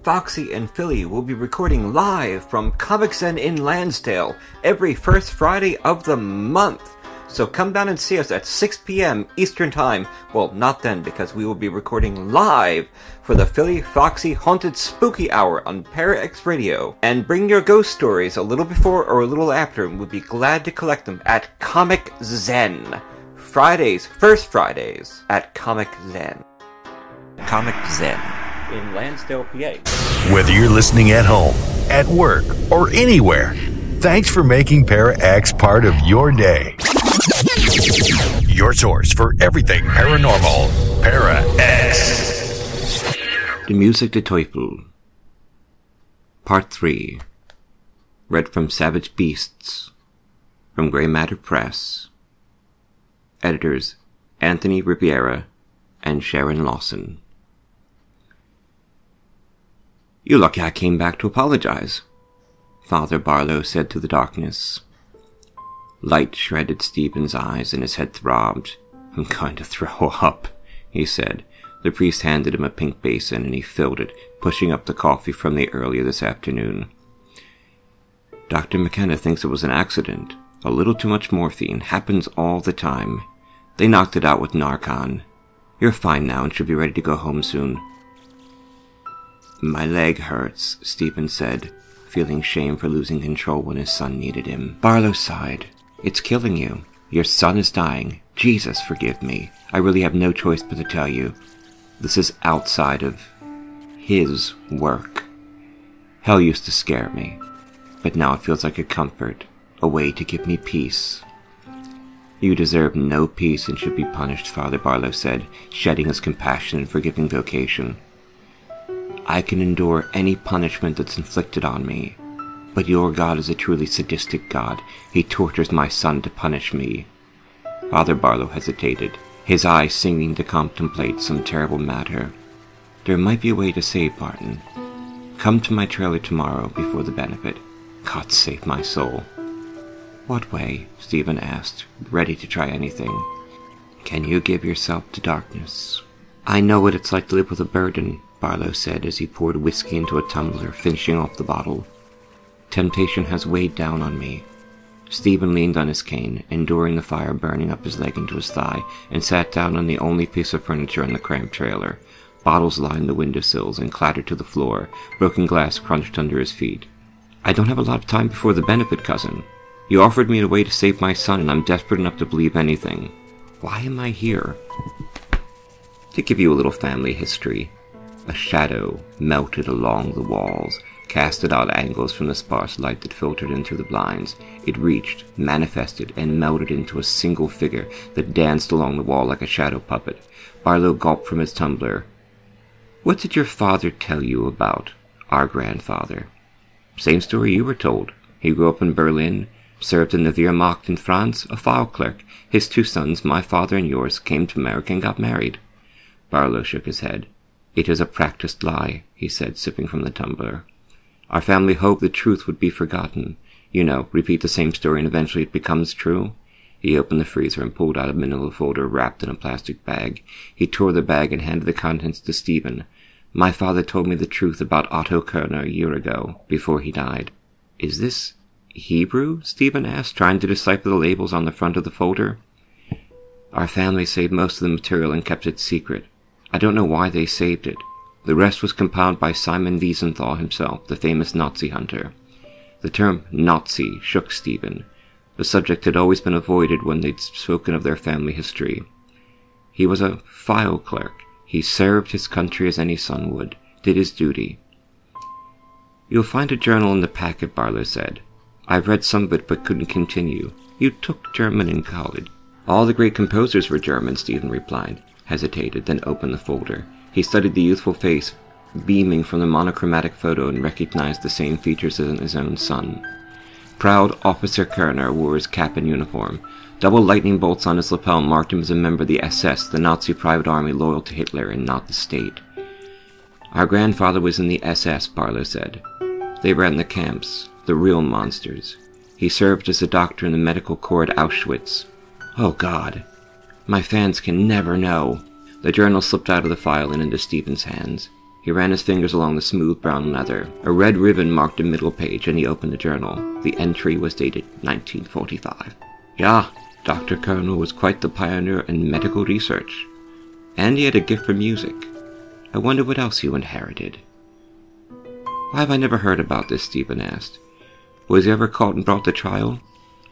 [SPEAKER 7] Foxy and Philly will be recording live from Comic Zen in Lansdale every first Friday of the month. So come down and see us at 6 p.m. Eastern Time. Well, not then, because we will be recording live for the Philly Foxy Haunted Spooky Hour on ParaX Radio. And bring your ghost stories a little before or a little after, and we'll be glad to collect them at Comic Zen. Fridays, first Fridays, at Comic Zen.
[SPEAKER 2] Comic Zen in Lansdale, PA.
[SPEAKER 1] Whether you're listening at home, at work, or anywhere, thanks for making ParaX part of your day. Your source for everything paranormal, ParaX.
[SPEAKER 7] The Music de Teufel, Part 3, read from Savage Beasts, from Grey Matter Press. Editors Anthony Riviera and Sharon Lawson. "You're lucky I came back to apologize," Father Barlow said to the darkness. Light shredded Stephen's eyes and his head throbbed. "I'm going to throw up," he said. The priest handed him a pink basin and he filled it, pushing up the coffee from the earlier this afternoon. "Dr. McKenna thinks it was an accident. A little too much morphine. Happens all the time. They knocked it out with Narcan. You're fine now and should be ready to go home soon." "My leg hurts," Stephen said, feeling shame for losing control when his son needed him. Barlow sighed. "It's killing you. Your son is dying. Jesus, forgive me. I really have no choice but to tell you. This is outside of his work. Hell used to scare me, but now it feels like a comfort, a way to give me peace." "You deserve no peace and should be punished," Father Barlow said, shedding his compassion and forgiving vocation. "I can endure any punishment that's inflicted on me, but your God is a truly sadistic God. He tortures my son to punish me." Father Barlow hesitated, his eyes seeming to contemplate some terrible matter. "There might be a way to save Barton. Come to my trailer tomorrow before the benefit. God save my soul." "What way?" Stephen asked, ready to try anything. "Can you give yourself to darkness?" "I know what it's like to live with a burden," Barlow said as he poured whiskey into a tumbler, finishing off the bottle. "Temptation has weighed down on me. Stephen leaned on his cane, enduring the fire burning up his leg into his thigh, and sat down on the only piece of furniture in the cramped trailer. Bottles lined the windowsills and clattered to the floor. Broken glass crunched under his feet. "I don't have a lot of time before the benefit, cousin. You offered me a way to save my son, and I'm desperate enough to believe anything. Why am I here?" To give you a little family history, a shadow melted along the walls, cast at odd angles from the sparse light that filtered in through the blinds. It reached, manifested, and melted into a single figure that danced along the wall like a shadow puppet. Barlow gulped from his tumbler. "What did your father tell you about our grandfather?" "Same story you were told. He grew up in Berlin, served in the Wehrmacht in France, a file clerk. His 2 sons, my father and yours, came to America and got married." Barlow shook his head. "It is a practiced lie," he said, sipping from the tumbler. "Our family hoped the truth would be forgotten. You know, repeat the same story and eventually it becomes true." He opened the freezer and pulled out a manila folder wrapped in a plastic bag. He tore the bag and handed the contents to Stephen. "My father told me the truth about Otto Kerner a year ago, before he died." "Is this Hebrew?" Stephen asked, trying to decipher the labels on the front of the folder. "Our family saved most of the material and kept it secret. I don't know why they saved it. The rest was compiled by Simon Wiesenthal himself, the famous Nazi hunter." The term Nazi shook Stephen. The subject had always been avoided when they'd spoken of their family history. He was a file clerk. He served his country as any son would, did his duty. "You'll find a journal in the packet," Barlow said. "I've read some of it but couldn't continue. You took German in college." "All the great composers were German," Stephen replied, hesitated, then opened the folder. He studied the youthful face beaming from the monochromatic photo and recognized the same features as in his own son. Proud Officer Kerner wore his cap and uniform. Double lightning bolts on his lapel marked him as a member of the SS, the Nazi private army loyal to Hitler and not the state. "Our grandfather was in the SS," Barlow said. "They ran the camps, the real monsters. He served as a doctor in the medical corps at Auschwitz." "Oh, God. My fans can never know." The journal slipped out of the file and into Stephen's hands. He ran his fingers along the smooth brown leather. A red ribbon marked the middle page, and he opened the journal. The entry was dated 1945. "Yeah, Dr. Kerner was quite the pioneer in medical research. And he had a gift for music. I wonder what else you inherited." "Why have I never heard about this?" Stephen asked. "Was he ever caught and brought to trial?"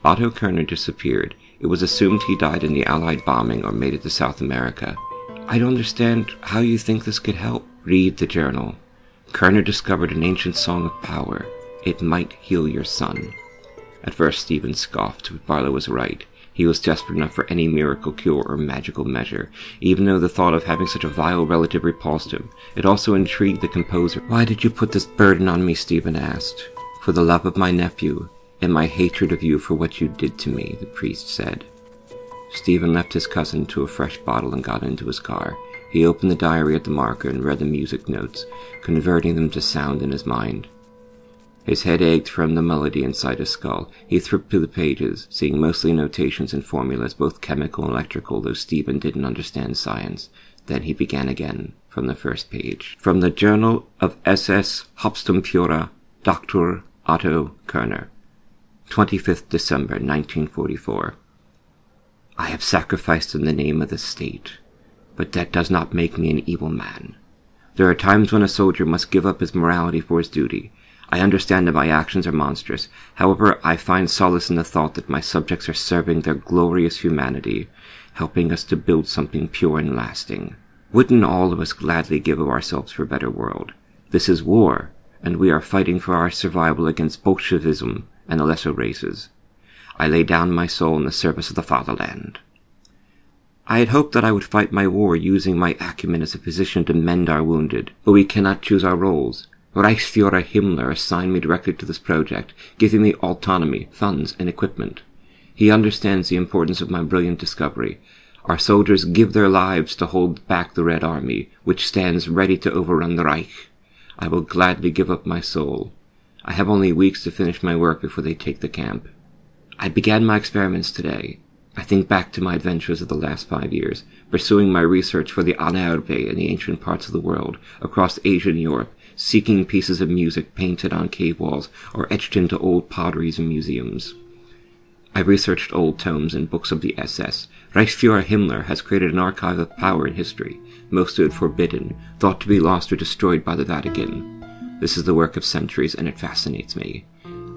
[SPEAKER 7] Otto Kerner disappeared. It was assumed he died in the Allied bombing or made it to South America. "I don't understand how you think this could help." "Read the journal. Kerner discovered an ancient song of power. It might heal your son." At first Stephen scoffed, but Barlow was right. He was desperate enough for any miracle cure or magical measure, even though the thought of having such a vile relative repulsed him. It also intrigued the composer. "Why did you put this burden on me?" Stephen asked. "For the love of my nephew, and my hatred of you for what you did to me," the priest said. Stephen left his cousin to a fresh bottle and got into his car. He opened the diary at the marker and read the music notes, converting them to sound in his mind. His head ached from the melody inside his skull. He flipped through the pages, seeing mostly notations and formulas, both chemical and electrical, though Stephen didn't understand science. Then he began again, from the first page. From the Journal of SS Hauptsturmführer Dr. Otto Kerner, 25th December, 1944. "I have sacrificed in the name of the state, but that does not make me an evil man. There are times when a soldier must give up his morality for his duty. I understand that my actions are monstrous. However, I find solace in the thought that my subjects are serving their glorious humanity, helping us to build something pure and lasting. Wouldn't all of us gladly give of ourselves for a better world? This is war, and we are fighting for our survival against Bolshevism and the lesser races. I lay down my soul in the service of the fatherland. I had hoped that I would fight my war using my acumen as a physician to mend our wounded, but we cannot choose our roles. Reichsführer Himmler assigned me directly to this project, giving me autonomy, funds, and equipment. He understands the importance of my brilliant discovery. Our soldiers give their lives to hold back the Red Army, which stands ready to overrun the Reich. I will gladly give up my soul. I have only weeks to finish my work before they take the camp. I began my experiments today. I think back to my adventures of the last 5 years, pursuing my research for the Anerbe in the ancient parts of the world, across Asia and Europe, seeking pieces of music painted on cave walls or etched into old potteries and museums. I researched old tomes and books of the SS. Reichsfuhrer Himmler has created an archive of power in history, most of it forbidden, thought to be lost or destroyed by the Vatican. This is the work of centuries, and it fascinates me.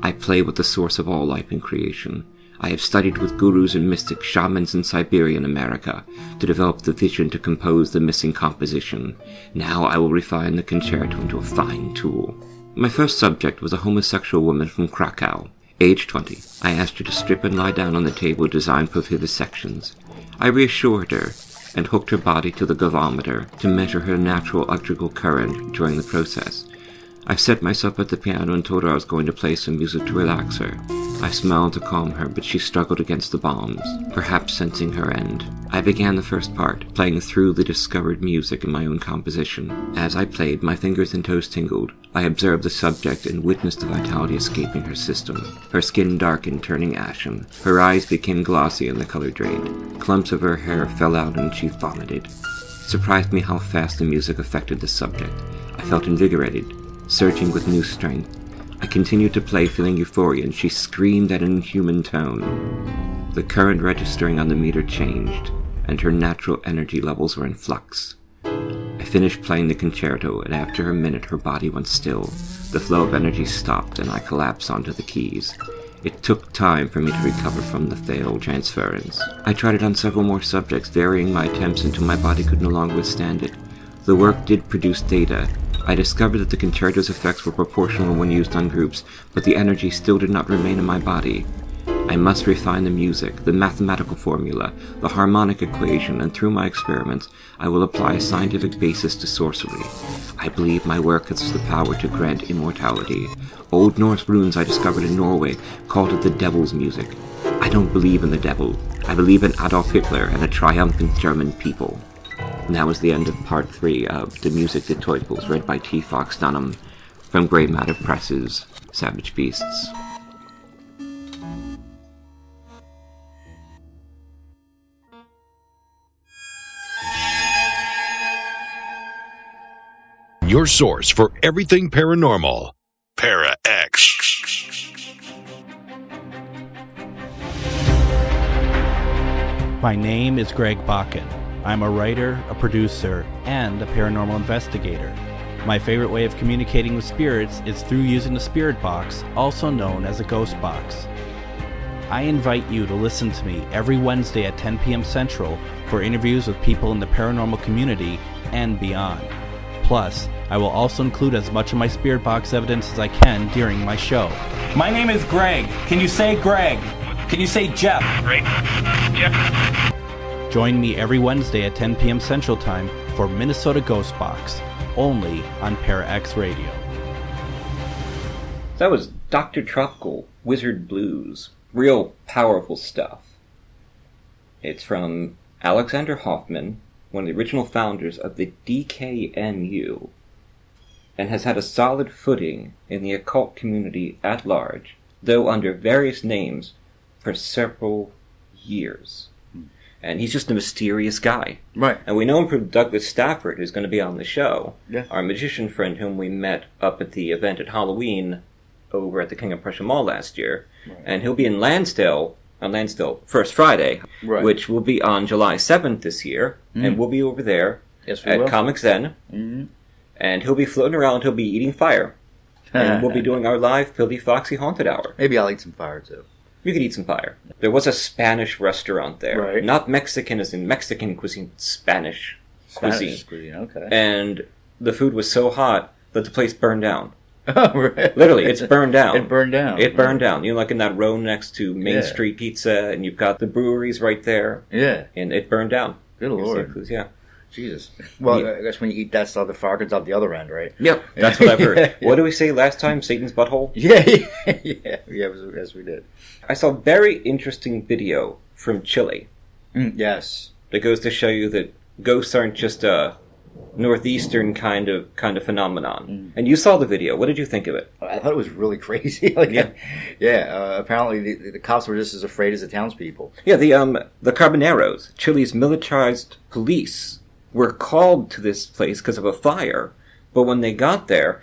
[SPEAKER 7] I play with the source of all life in creation. I have studied with gurus and mystics, shamans in Siberia and America, to develop the vision to compose the missing composition. Now I will refine the concerto into a fine tool. My first subject was a homosexual woman from Krakow. Age 20. I asked her to strip and lie down on the table designed for vivisections. I reassured her and hooked her body to the galvanometer to measure her natural electrical current during the process. I set myself at the piano and told her I was going to play some music to relax her. I smiled to calm her, but she struggled against the bombs, perhaps sensing her end. I began the first part, playing through the discovered music in my own composition. As I played, my fingers and toes tingled. I observed the subject and witnessed the vitality escaping her system. Her skin darkened, turning ashen. Her eyes became glossy and the color drained. Clumps of her hair fell out and she vomited. It surprised me how fast the music affected the subject. I felt invigorated, surging with new strength. I continued to play, feeling euphoria, and she screamed at an inhuman tone. The current registering on the meter changed, and her natural energy levels were in flux. I finished playing the concerto, and after a minute her body went still. The flow of energy stopped, and I collapsed onto the keys. It took time for me to recover from the failed transference. I tried it on several more subjects, varying my attempts until my body could no longer withstand it. The work did produce data. I discovered that the concerto's effects were proportional when used on groups, but the energy still did not remain in my body. I must refine the music, the mathematical formula, the harmonic equation, and through my experiments, I will apply a scientific basis to sorcery. I believe my work has the power to grant immortality. Old Norse runes I discovered in Norway called it the devil's music. I don't believe in the devil. I believe in Adolf Hitler and a triumphant German people. And that was the end of part 3 of The Music That Teufels, read by T. Fox Dunham from Grey Matter Press's Savage Beasts.
[SPEAKER 1] Your source for everything paranormal. Para X.
[SPEAKER 11] My name is Greg Bakken. I'm a writer, a producer, and a paranormal investigator. My favorite way of communicating with spirits is through using a spirit box, also known as a ghost box. I invite you to listen to me every Wednesday at 10 p.m. Central for interviews with people in the paranormal community and beyond. Plus, I will also include as much of my spirit box evidence as I can during my show. My name is Greg. Can you say Greg? Can you say Jeff? Greg. Jeff. Join me every Wednesday at 10 p.m. Central Time for Minnesota Ghost Box, only on Para X Radio.
[SPEAKER 2] That was Dr. Tropical Wizard Blues. Real powerful stuff. It's from Alexander Hoffman, one of the original founders of the DKNU, and has had a solid footing in the occult community at large, though under various names, for several years. And he's just a mysterious guy.
[SPEAKER 3] Right.
[SPEAKER 2] And we know him from Douglas Stafford, who's going to be on the show.
[SPEAKER 3] Yeah.
[SPEAKER 2] Our magician friend whom we met up at the event at Halloween over at the King of Prussia Mall last year. Right. And he'll be in Lansdale, First Friday,
[SPEAKER 3] right,
[SPEAKER 2] which will be on July 7th this year. And we'll be over there at Comic Zen. Mm-hmm. And he'll be floating around, he'll be eating fire. And we'll be doing our live Philly Foxy Haunted Hour.
[SPEAKER 3] Maybe I'll eat some fire, too.
[SPEAKER 2] You could eat some fire. There was a Spanish restaurant there.
[SPEAKER 3] Right.
[SPEAKER 2] Not Mexican as in Mexican cuisine, Spanish cuisine.
[SPEAKER 3] Okay.
[SPEAKER 2] And the food was so hot that the place burned down.
[SPEAKER 3] Oh, right.
[SPEAKER 2] Literally, it's burned down.
[SPEAKER 3] It burned down.
[SPEAKER 2] It burned down. You know, like in that row next to Main Street Pizza, and you've got the breweries right there.
[SPEAKER 3] Yeah.
[SPEAKER 2] And it burned down.
[SPEAKER 3] Good Lord.
[SPEAKER 2] Yeah.
[SPEAKER 3] Jesus. Well, I guess when you eat that stuff, the fire comes out the other end, right?
[SPEAKER 2] Yep, that's what I've heard. Yeah. What did we say last time? Satan's butthole?
[SPEAKER 3] Yeah, yes, we did.
[SPEAKER 2] I saw a very interesting video from Chile.
[SPEAKER 3] Yes.
[SPEAKER 2] That goes to show you that ghosts aren't just a northeastern kind of phenomenon. And you saw the video. What did you think of it?
[SPEAKER 3] I thought it was really crazy. Apparently the cops were just as afraid as the townspeople.
[SPEAKER 2] Yeah, the Carboneros, Chile's militarized police, were called to this place because of a fire, but when they got there,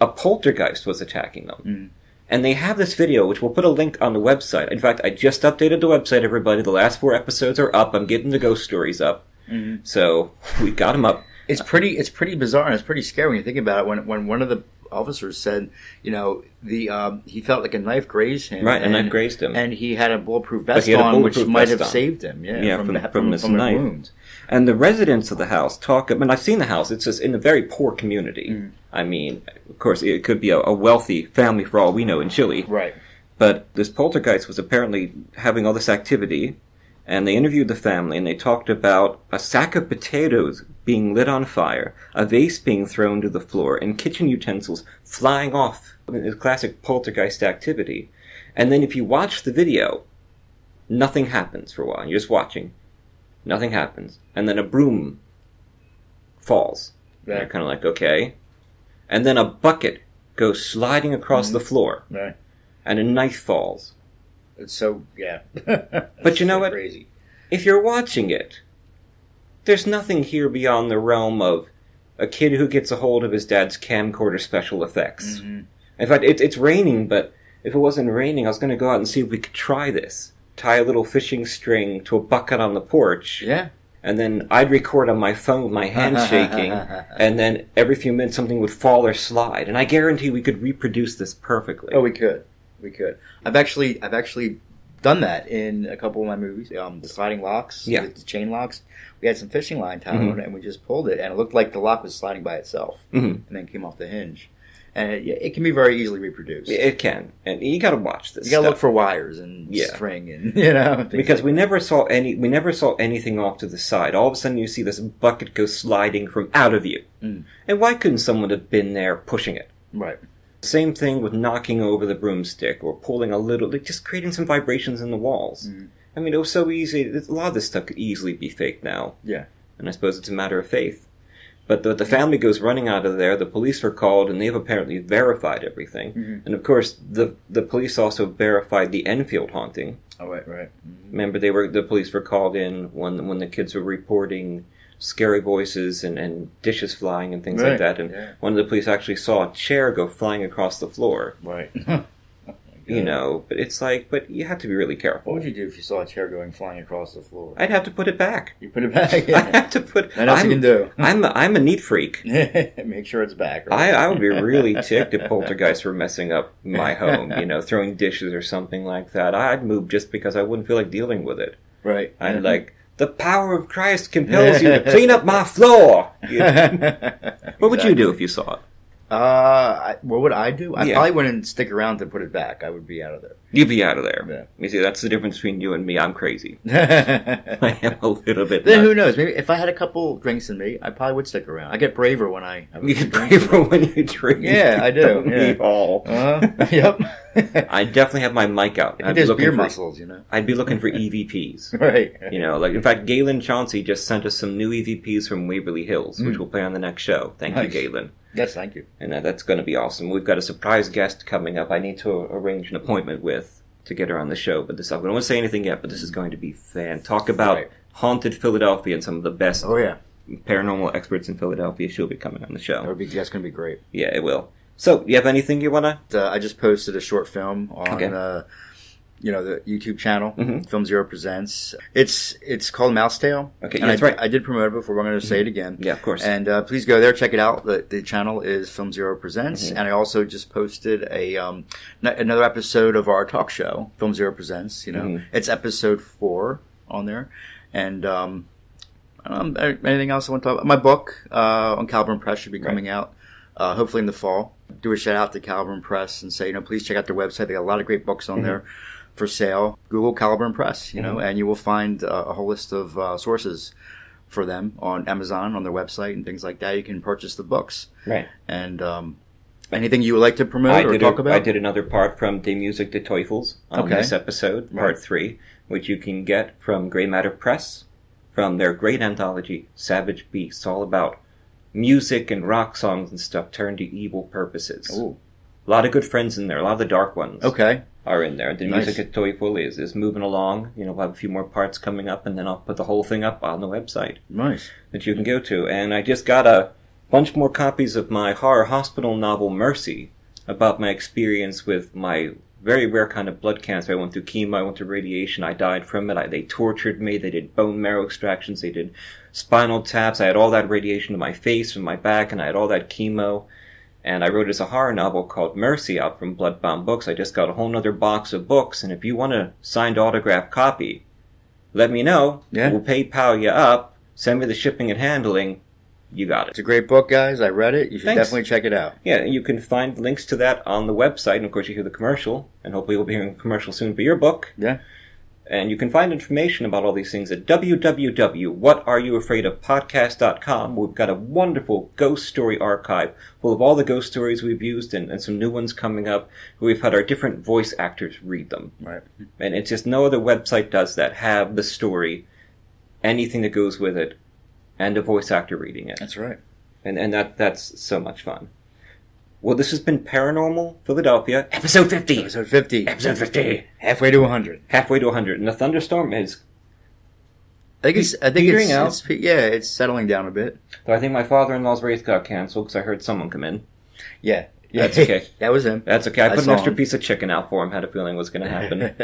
[SPEAKER 2] a poltergeist was attacking them. And they have this video, which we'll put a link on the website. In fact, I just updated the website, everybody. The last 4 episodes are up. I'm getting the ghost stories up. Mm-hmm. So we got them up.
[SPEAKER 3] It's pretty bizarre, and it's pretty scary when you think about it. When one of the officers said, he felt like a knife grazed him.
[SPEAKER 2] Right, a knife grazed him.
[SPEAKER 3] And he had a bulletproof vest on, which might have saved him. From
[SPEAKER 2] this knife.
[SPEAKER 3] Wound.
[SPEAKER 2] And the residents of the house talk. I mean, I've seen the house. It's just in a very poor community. Mm. I mean, of course, it could be a wealthy family for all we know in Chile.
[SPEAKER 3] Right.
[SPEAKER 2] But this poltergeist was apparently having all this activity, and they interviewed the family, and they talked about a sack of potatoes being lit on fire, a vase being thrown to the floor, and kitchen utensils flying off. It's classic poltergeist activity. And then if you watch the video, nothing happens for a while. You're just watching. Nothing happens. And then a broom falls. Right. You're kind of like, okay. And then a bucket goes sliding across the floor.
[SPEAKER 3] Right.
[SPEAKER 2] And a knife falls.
[SPEAKER 3] It's so, yeah.
[SPEAKER 2] But you know what?
[SPEAKER 3] Crazy.
[SPEAKER 2] If you're watching it, there's nothing here beyond the realm of a kid who gets a hold of his dad's camcorder special effects. Mm-hmm. In fact, it's raining, but if it wasn't raining, I was going to go out and see if we could try this. Tie a little fishing string to a bucket on the porch.
[SPEAKER 3] Yeah.
[SPEAKER 2] And then I'd record on my phone with my hands shaking, and then every few minutes something would fall or slide. And I guarantee we could reproduce this perfectly.
[SPEAKER 3] Oh, we could. We could. I've actually done that in a couple of my movies. The sliding locks, the chain locks. We had some fishing line tied on it, and we just pulled it, and it looked like the lock was sliding by itself, and then came off the hinge. And it can be very easily reproduced.
[SPEAKER 2] It can, and you got to watch this.
[SPEAKER 3] You got to look for wires and string, and
[SPEAKER 2] because we never saw anything off to the side. All of a sudden, you see this bucket go sliding from out of view, and why couldn't someone have been there pushing it?
[SPEAKER 3] Right.
[SPEAKER 2] Same thing with knocking over the broomstick or pulling a little, like just creating some vibrations in the walls. I mean, it was so easy. A lot of this stuff could easily be fake now.
[SPEAKER 3] Yeah.
[SPEAKER 2] And I suppose it's a matter of faith. But the family goes running out of there. The police are called, and they've apparently verified everything. And of course, the police also verified the Enfield haunting.
[SPEAKER 3] Oh, right.
[SPEAKER 2] Remember, the police were called in when the kids were reporting scary voices and dishes flying and things like that. And one of the police actually saw a chair go flying across the floor.
[SPEAKER 3] Right.
[SPEAKER 2] But it's like, but you have to be really careful.
[SPEAKER 3] What would you do if you saw a chair going flying across the floor?
[SPEAKER 2] I'd have to put it back.
[SPEAKER 3] You put it back? Yeah.
[SPEAKER 2] I have to put...
[SPEAKER 3] What else you can do?
[SPEAKER 2] I'm a neat freak.
[SPEAKER 3] Make sure it's back. Right?
[SPEAKER 2] I would be really ticked if poltergeists were messing up my home, throwing dishes or something like that. I'd move just because I wouldn't feel like dealing with it.
[SPEAKER 3] Right.
[SPEAKER 2] I'd like... The power of Christ compels you to clean up my floor. What would you do if you saw it?
[SPEAKER 3] What would I do? I probably wouldn't stick around to put it back. I would be out of there.
[SPEAKER 2] You'd be out of there.
[SPEAKER 3] Yeah.
[SPEAKER 2] You see, that's the difference between you and me. I'm crazy. I am a little bit.
[SPEAKER 3] Then who knows? Maybe if I had a couple drinks in me, I probably would stick around. I get braver when I.
[SPEAKER 2] You get braver when you drink.
[SPEAKER 3] Yeah, I do.
[SPEAKER 2] We all.
[SPEAKER 3] Yep.
[SPEAKER 2] I definitely have my mic out.
[SPEAKER 3] I'd be beer muscles,
[SPEAKER 2] I'd be looking for EVPs.
[SPEAKER 3] Right.
[SPEAKER 2] In fact, Galen Chauncey just sent us some new EVPs from Waverly Hills, which we'll play on the next show. Thank you, Galen.
[SPEAKER 3] Yes, thank you.
[SPEAKER 2] And that's going to be awesome. We've got a surprise guest coming up. I need to arrange an appointment with to get her on the show. But I don't want to say anything yet, but this is going to be fan. Talk about haunted Philadelphia and some of the best paranormal experts in Philadelphia. She'll be coming on the show.
[SPEAKER 3] That's going to be great.
[SPEAKER 2] Yeah, it will. So, you have anything you want to...
[SPEAKER 3] I just posted a short film on... the YouTube channel, Film Zero Presents. It's called Mouse Tail.
[SPEAKER 2] Okay,
[SPEAKER 3] and
[SPEAKER 2] that's right.
[SPEAKER 3] I did promote it before. I'm going to say it again.
[SPEAKER 2] Yeah, of course.
[SPEAKER 3] And please go there, check it out. The channel is Film Zero Presents. And I also just posted another episode of our talk show, Film Zero Presents. It's episode 4 on there. And anything else I want to talk about? My book on Caliburn Press should be coming out hopefully in the fall. Do a shout out to Caliburn Press and say, please check out their website. They got a lot of great books on there for sale. Google Caliburn Press, and you will find a whole list of sources for them on Amazon, on their website, and things like that. You can purchase the books.
[SPEAKER 2] Right.
[SPEAKER 3] And anything you would like to promote or talk about?
[SPEAKER 2] I did another part from De Music de Teufels on this episode, part 3, which you can get from Grey Matter Press, from their great anthology, Savage Beasts, all about music and rock songs and stuff turned to evil purposes.
[SPEAKER 3] Ooh.
[SPEAKER 2] A lot of good friends in there, a lot of the dark ones.
[SPEAKER 3] Okay.
[SPEAKER 2] Are in there. The Music at Teufel is moving along. We'll have a few more parts coming up, and then I'll put the whole thing up on the website.
[SPEAKER 3] Nice.
[SPEAKER 2] That you can go to. And I just got a bunch more copies of my horror hospital novel, Mercy, about my experience with my very rare kind of blood cancer. I went through chemo, I went through radiation, I died from it. They tortured me, they did bone marrow extractions, they did spinal taps. I had all that radiation to my face and my back, and I had all that chemo. And I wrote as a horror novel called Mercy out from Bloodbound Books. I just got a whole nother box of books, and if you want a signed autographed copy, let me know.
[SPEAKER 3] Yeah.
[SPEAKER 2] We'll PayPal you up, send me the shipping and handling. You got it.
[SPEAKER 3] It's a great book, guys. I read it. You should
[SPEAKER 2] Thanks.
[SPEAKER 3] definitely check it out.
[SPEAKER 2] Yeah, you can find links to that on the website, and of course you hear the commercial, and hopefully we'll be hearing a commercial soon for your book.
[SPEAKER 3] Yeah.
[SPEAKER 2] And you can find information about all these things at www.whatareyouafraidofpodcast.com. We've got a wonderful ghost story archive full of all the ghost stories we've used and some new ones coming up. We've had our different voice actors read them.
[SPEAKER 3] Right.
[SPEAKER 2] And it's just no other website does that. Have the story, anything that goes with it, and a voice actor reading it.
[SPEAKER 3] That's right.
[SPEAKER 2] And that's so much fun. Well, this has been Paranormal Philadelphia, episode 50.
[SPEAKER 3] Episode 50.
[SPEAKER 2] Episode 50.
[SPEAKER 3] Halfway to 100.
[SPEAKER 2] Halfway to 100. And the thunderstorm is
[SPEAKER 3] petering out. It's settling down a bit.
[SPEAKER 2] So I think my father-in-law's race got canceled because I heard someone come in.
[SPEAKER 3] Yeah.
[SPEAKER 2] That's okay.
[SPEAKER 3] That was him.
[SPEAKER 2] That's okay. I put an extra
[SPEAKER 3] him.
[SPEAKER 2] piece of chicken out for him. Had a feeling it was going to happen.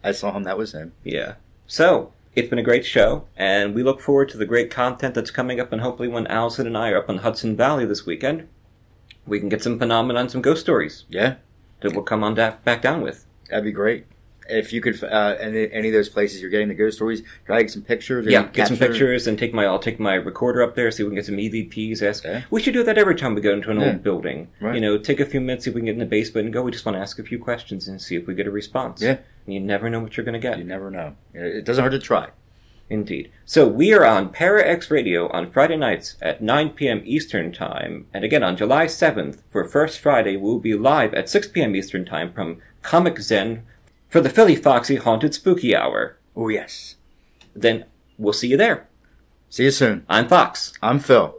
[SPEAKER 3] I saw him. That was him.
[SPEAKER 2] Yeah. So, it's been a great show, and we look forward to the great content that's coming up, and hopefully when Allison and I are up in Hudson Valley this weekend, we can get some phenomena and some ghost stories.
[SPEAKER 3] Yeah.
[SPEAKER 2] That we'll come on back down with.
[SPEAKER 3] That'd be great. If you could, any of those places you're getting the ghost stories, try to get some pictures. Or
[SPEAKER 2] Get some pictures and I'll take my recorder up there, see if we can get some EVPs. We should do that every time we go into an old building.
[SPEAKER 3] Right.
[SPEAKER 2] Take a few minutes, see if we can get in the basement and go. We just want to ask a few questions and see if we get a response.
[SPEAKER 3] Yeah.
[SPEAKER 2] And you never know what you're going to get.
[SPEAKER 3] You never know. It doesn't hurt to try.
[SPEAKER 2] Indeed. So we are on Para X Radio on Friday nights at 9 p.m. Eastern Time. And again, on July 7th, for First Friday, we'll be live at 6 p.m. Eastern Time from Comic Zen for the Philly Foxy Haunted Spooky Hour.
[SPEAKER 3] Oh, yes.
[SPEAKER 2] Then we'll see you there.
[SPEAKER 3] See you soon.
[SPEAKER 2] I'm Fox.
[SPEAKER 3] I'm Phil.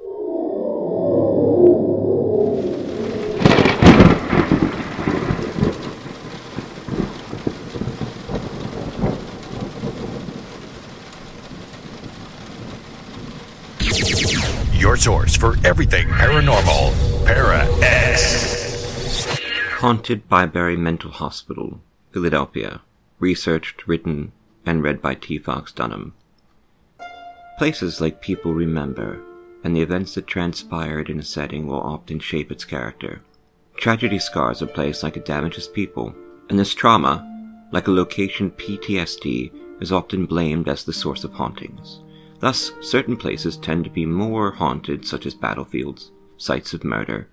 [SPEAKER 1] Your source for everything paranormal. Para X.
[SPEAKER 7] Haunted by Barry Mental Hospital, Philadelphia. Researched, written, and read by T. Fox Dunham. Places like people remember, and the events that transpired in a setting will often shape its character. Tragedy scars a place like it damages people, and this trauma, like a location PTSD, is often blamed as the source of hauntings. Thus, certain places tend to be more haunted, such as battlefields, sites of murder,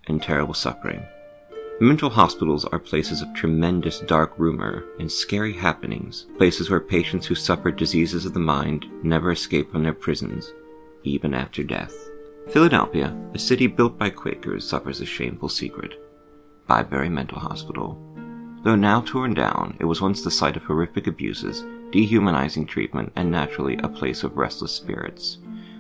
[SPEAKER 7] and terrible suffering. Mental hospitals are places of tremendous dark rumor and scary happenings, places where patients who suffer diseases of the mind never escape from their prisons, even after death. Philadelphia, a city built by Quakers, suffers a shameful secret. Byberry Mental Hospital. Though now torn down, it was once the site of horrific abuses, dehumanizing treatment, and naturally a place of restless spirits.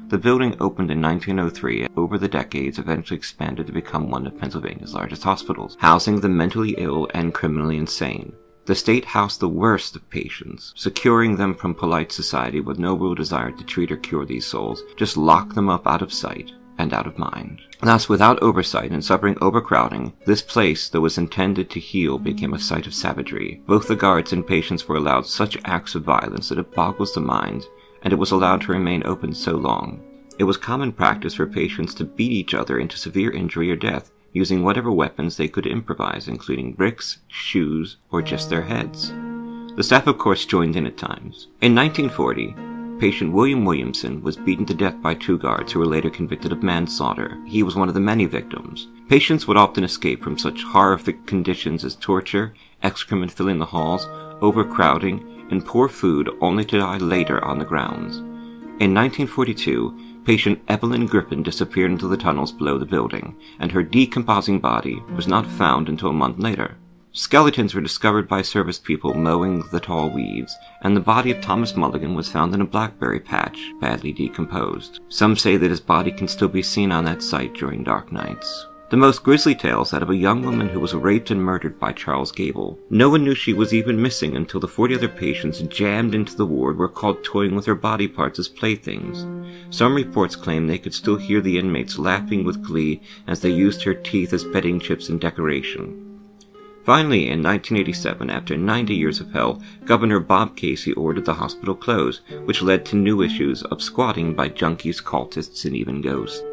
[SPEAKER 7] The building opened in 1903 and over the decades eventually expanded to become one of Pennsylvania's largest hospitals, housing the mentally ill and criminally insane. The state housed the worst of patients, securing them from polite society with no real desire to treat or cure these souls, just lock them up out of sight and out of mind. Thus, without oversight and suffering overcrowding, this place that was intended to heal became a site of savagery. Both the guards and patients were allowed such acts of violence that it boggles the mind, and it was allowed to remain open so long. It was common practice for patients to beat each other into severe injury or death, using whatever weapons they could improvise, including bricks, shoes, or just their heads. The staff, of course, joined in at times. In 1940, patient William Williamson was beaten to death by two guards who were later convicted of manslaughter. He was one of the many victims. Patients would often escape from such horrific conditions as torture, excrement filling the halls, overcrowding, and poor food, only to die later on the grounds. In 1942, patient Evelyn Griffin disappeared into the tunnels below the building, and her decomposing body was not found until a month later. Skeletons were discovered by service people mowing the tall weeds, and the body of Thomas Mulligan was found in a blackberry patch, badly decomposed. Some say that his body can still be seen on that site during dark nights. The most grisly tales that of a young woman who was raped and murdered by Charles Gable. No one knew she was even missing until the 40 other patients jammed into the ward were caught toying with her body parts as playthings. Some reports claim they could still hear the inmates laughing with glee as they used her teeth as betting chips and decoration. Finally, in 1987, after 90 years of hell, Governor Bob Casey ordered the hospital closed, which led to new issues of squatting by junkies, cultists, and even ghosts.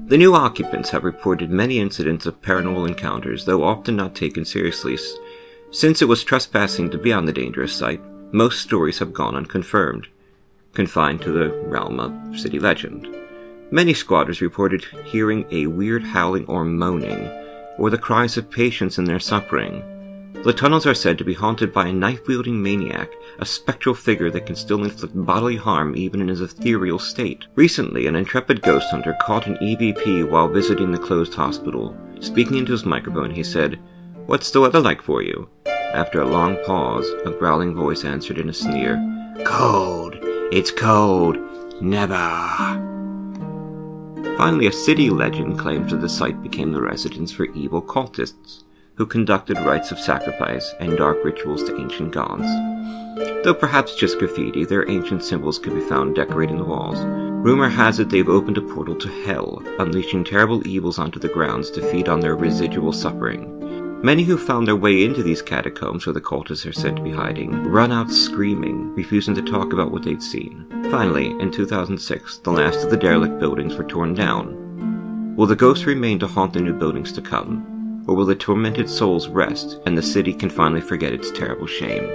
[SPEAKER 7] The new occupants have reported many incidents of paranormal encounters, though often not taken seriously. Since it was trespassing to be on the dangerous site, most stories have gone unconfirmed, confined to the realm of city legend. Many squatters reported hearing a weird howling or moaning, or the cries of patients in their suffering. The tunnels are said to be haunted by a knife-wielding maniac, a spectral figure that can still inflict bodily harm even in his ethereal state. Recently, an intrepid ghost hunter caught an EVP while visiting the closed hospital. Speaking into his microphone, he said, "What's the weather like for you?" After a long pause, a growling voice answered in a sneer, "Cold. It's cold. Never." Finally, a city legend claims that the site became the residence for evil cultists, who conducted rites of sacrifice and dark rituals to ancient gods. Though perhaps just graffiti, their ancient symbols could be found decorating the walls. Rumor has it they've opened a portal to hell, unleashing terrible evils onto the grounds to feed on their residual suffering. Many who found their way into these catacombs where the cultists are said to be hiding run out screaming, refusing to talk about what they'd seen. Finally, in 2006, the last of the derelict buildings were torn down. Will the ghosts remain to haunt the new buildings to come? Or will the tormented souls rest, and the city can finally forget its terrible shame?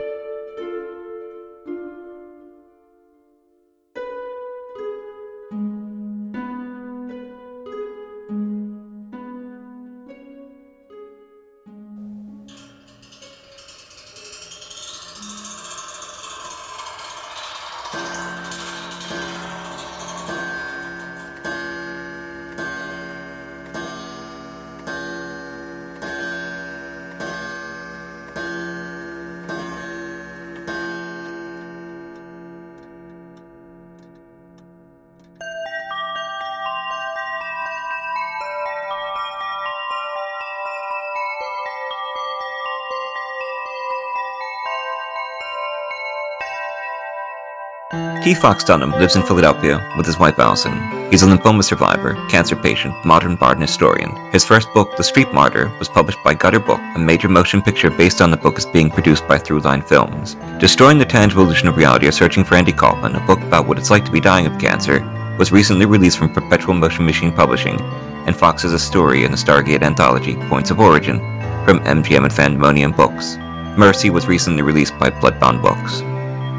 [SPEAKER 7] T. Fox Dunham lives in Philadelphia with his wife Allison. He's a lymphoma survivor, cancer patient, modern bard and historian. His first book, The Street Martyr, was published by Gutter Book. A major motion picture based on the book is being produced by Throughline Films. Destroying the Tangible Illusion of Reality or Searching for Andy Kaufman, a book about what it's like to be dying of cancer, was recently released from Perpetual Motion Machine Publishing, and Fox has a story in the Stargate anthology, Points of Origin, from MGM and Fandemonium Books. Mercy was recently released by Bloodbound Books.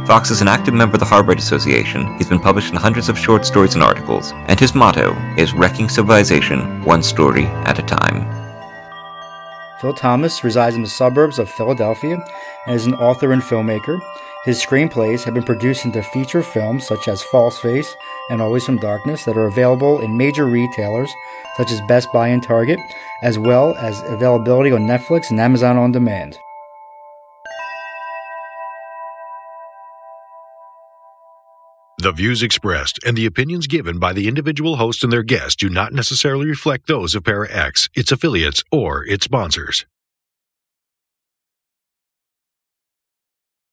[SPEAKER 7] Fox is an active member of the Harvard Association. He's been published in hundreds of short stories and articles, and his motto is Wrecking Civilization, one story at a time.
[SPEAKER 12] Phil Thomas resides in the suburbs of Philadelphia and is an author and filmmaker. His screenplays have been produced into feature films such as False Face and Always from Darkness that are available in major retailers such as Best Buy and Target, as well as availability on Netflix and Amazon On Demand.
[SPEAKER 1] The views expressed and the opinions given by the individual host and their guests do not necessarily reflect those of ParaX, its affiliates, or its sponsors.